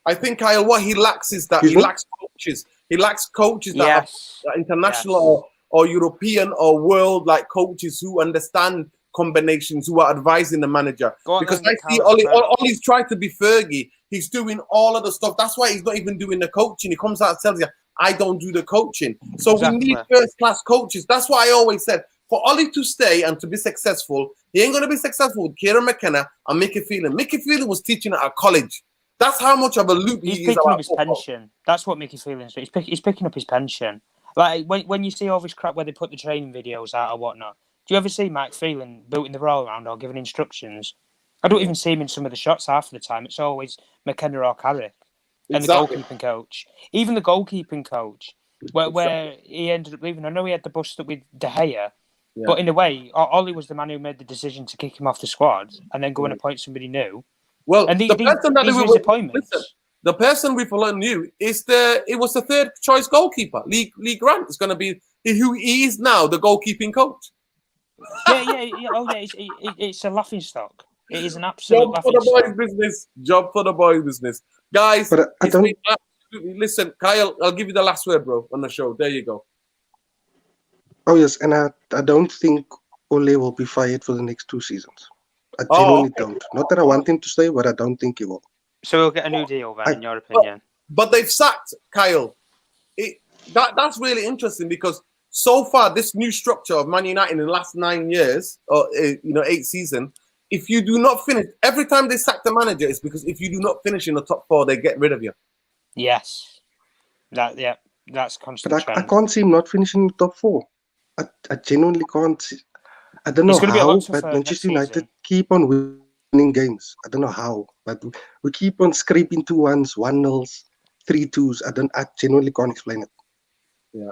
I think Kyle, what he lacks is that he lacks coaches. He lacks coaches that are international or European or world like coaches who understand combinations, who are advising the manager. Because I see Ollie's tried to be Fergie. He's doing all of the stuff. That's why he's not even doing the coaching. He comes out and tells you, I don't do the coaching. So we need first-class coaches. That's why I always said, for Ollie to stay and to be successful, he ain't going to be successful with Kieran McKenna and Mickey Phelan. Mickey Phelan was teaching at a college. That's how much of a loop
he's
he is.
Picking up his pension. That's what Mickey Phelan's doing. He's picking up his pension. Like when you see all this crap where they put the training videos out or whatnot, do you ever see Mike Phelan booting the roll around or giving instructions? I don't even see him in some of the shots half of the time. It's always McKenna or Carrick. And the goalkeeping coach. Even the goalkeeping coach, where he ended up leaving. I know he had the bust up with De Gea, but in a way, Ollie was the man who made the decision to kick him off the squad and then go and appoint somebody new.
Well,
and
the person we've learned new is it was the third choice goalkeeper. Lee Grant is going to be who he is now, the goalkeeping coach.
It's a laughing stock. It is an absolute
job for the boys' business. Job for the boys' business, guys. Listen, Kyle, I'll give you the last word, bro, on the show. There you go.
Oh yes, and I don't think Ole will be fired for the next 2 seasons. I genuinely don't. Not that I want him to stay, but I don't think he will.
So we'll get a new deal then, in your opinion.
But they've sacked Kyle. That's really interesting because so far this new structure of Man United in the last 9 years, or 8 seasons, if you do not finish, every time they sack the manager, it's because if you do not finish in the top 4, they get rid of you.
Yes. That's constant.
But I can't see him not finishing in the top 4. I genuinely can't see. I don't know how, but Manchester United keep on winning games. I don't know how, but we keep on scraping 2-1s, 1-0s, 3-2s. I genuinely can't explain it.
Yeah.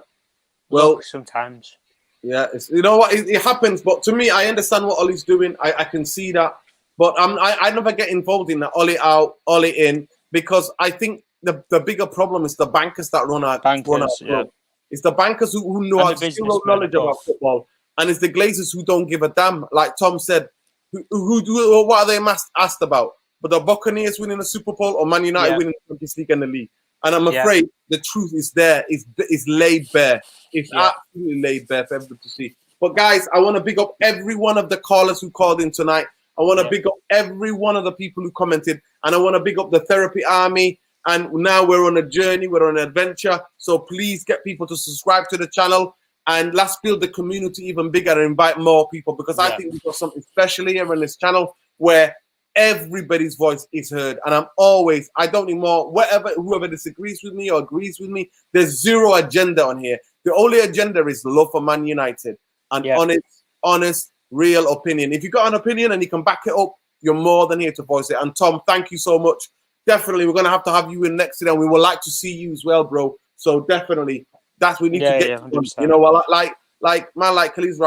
Well,
sometimes.
Yeah, you know what? It happens, but to me, I understand what Ollie's doing. I can see that, but I never get involved in that Ollie out, Ollie in, because I think the bigger problem is the bankers that run our
Bankers,
club. It's the bankers who know
And the
have zero
businessmen
knowledge about
above.
football, and it's the Glazers who don't give a damn. Like Tom said, what are they asked about? But the Buccaneers winning the Super Bowl or Man United
Yeah.
winning the Champions League and the league. And I'm
Yeah.
afraid the truth is there. It's laid bare. It's
Yeah.
absolutely laid bare for everybody to see. But guys, I want to big up every one of the callers who called in tonight. I want to big up every one of the people who commented, and I want to big up the Therapy Army. And now we're on a journey, we're on an adventure. So please get people to subscribe to the channel, and let's build the community even bigger and invite more people, because I think we've got something special here on this channel where everybody's voice is heard. And I don't need more, whoever disagrees with me or agrees with me, there's zero agenda on here. The only agenda is love for Man United and honest, real opinion. If you got an opinion and you can back it up, you're more than here to voice it. And Tom, thank you so much. Definitely, we're gonna have you in next year, and we would like to see you as well, bro. So definitely, we need to get. You know what? Like Khalid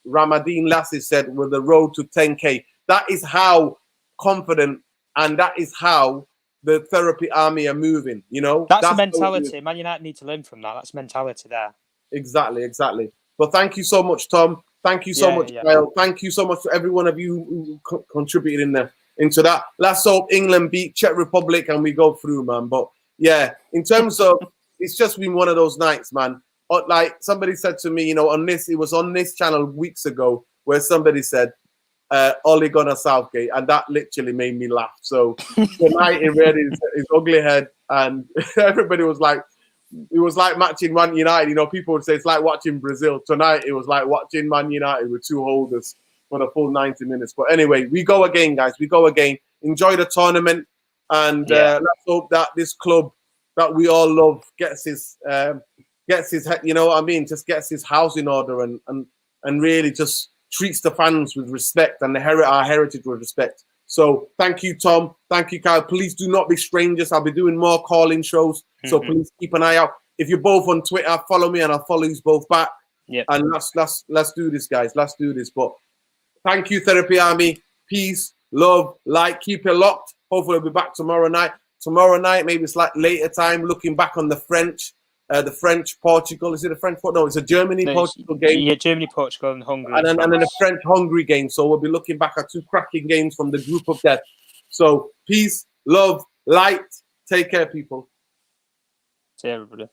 Ramadeen Lassie said, with the road to 10K. That is how confident, and that is how the Therapy Army are moving. You know,
that's the mentality. Man United need to learn from that. That's mentality there.
Exactly. But thank you so much, Tom. Thank you so much, Kyle. Thank you so much to every one of you who contributed into that. Let's hope England beat Czech Republic and we go through, man. But yeah, in terms of, it's just been one of those nights, man. Like somebody said to me, you know, it was on this channel weeks ago where somebody said, Ole Gunnar Southgate, and that literally made me laugh. So tonight he read his ugly head, and everybody was like, it was like matching Man United. You know, people would say it's like watching Brazil. Tonight it was like watching Man United with two holders for the full 90 minutes. But anyway, we go again, guys. We go again. Enjoy the tournament, and let's hope that this club that we all love gets his, you know what I mean, just gets his house in order, and really just treats the fans with respect and our heritage with respect. So thank you, Tom. Thank you, Kyle. Please do not be strangers. I'll be doing more calling shows. So please keep an eye out. If you're both on Twitter, follow me and I'll follow you both back.
Yeah.
And let's do this, guys. Let's do this. But thank you, Therapy Army. Peace, love, light. Keep it locked. Hopefully we'll be back tomorrow night. Tomorrow night, maybe it's like later time, looking back on the French, Portugal. Is it a French? No, it's a Germany-Portugal game.
Yeah, Germany, Portugal, and Hungary.
And then a French-Hungary game. So we'll be looking back at two cracking games from the group of death. So peace, love, light. Take care, people.
See you, everybody.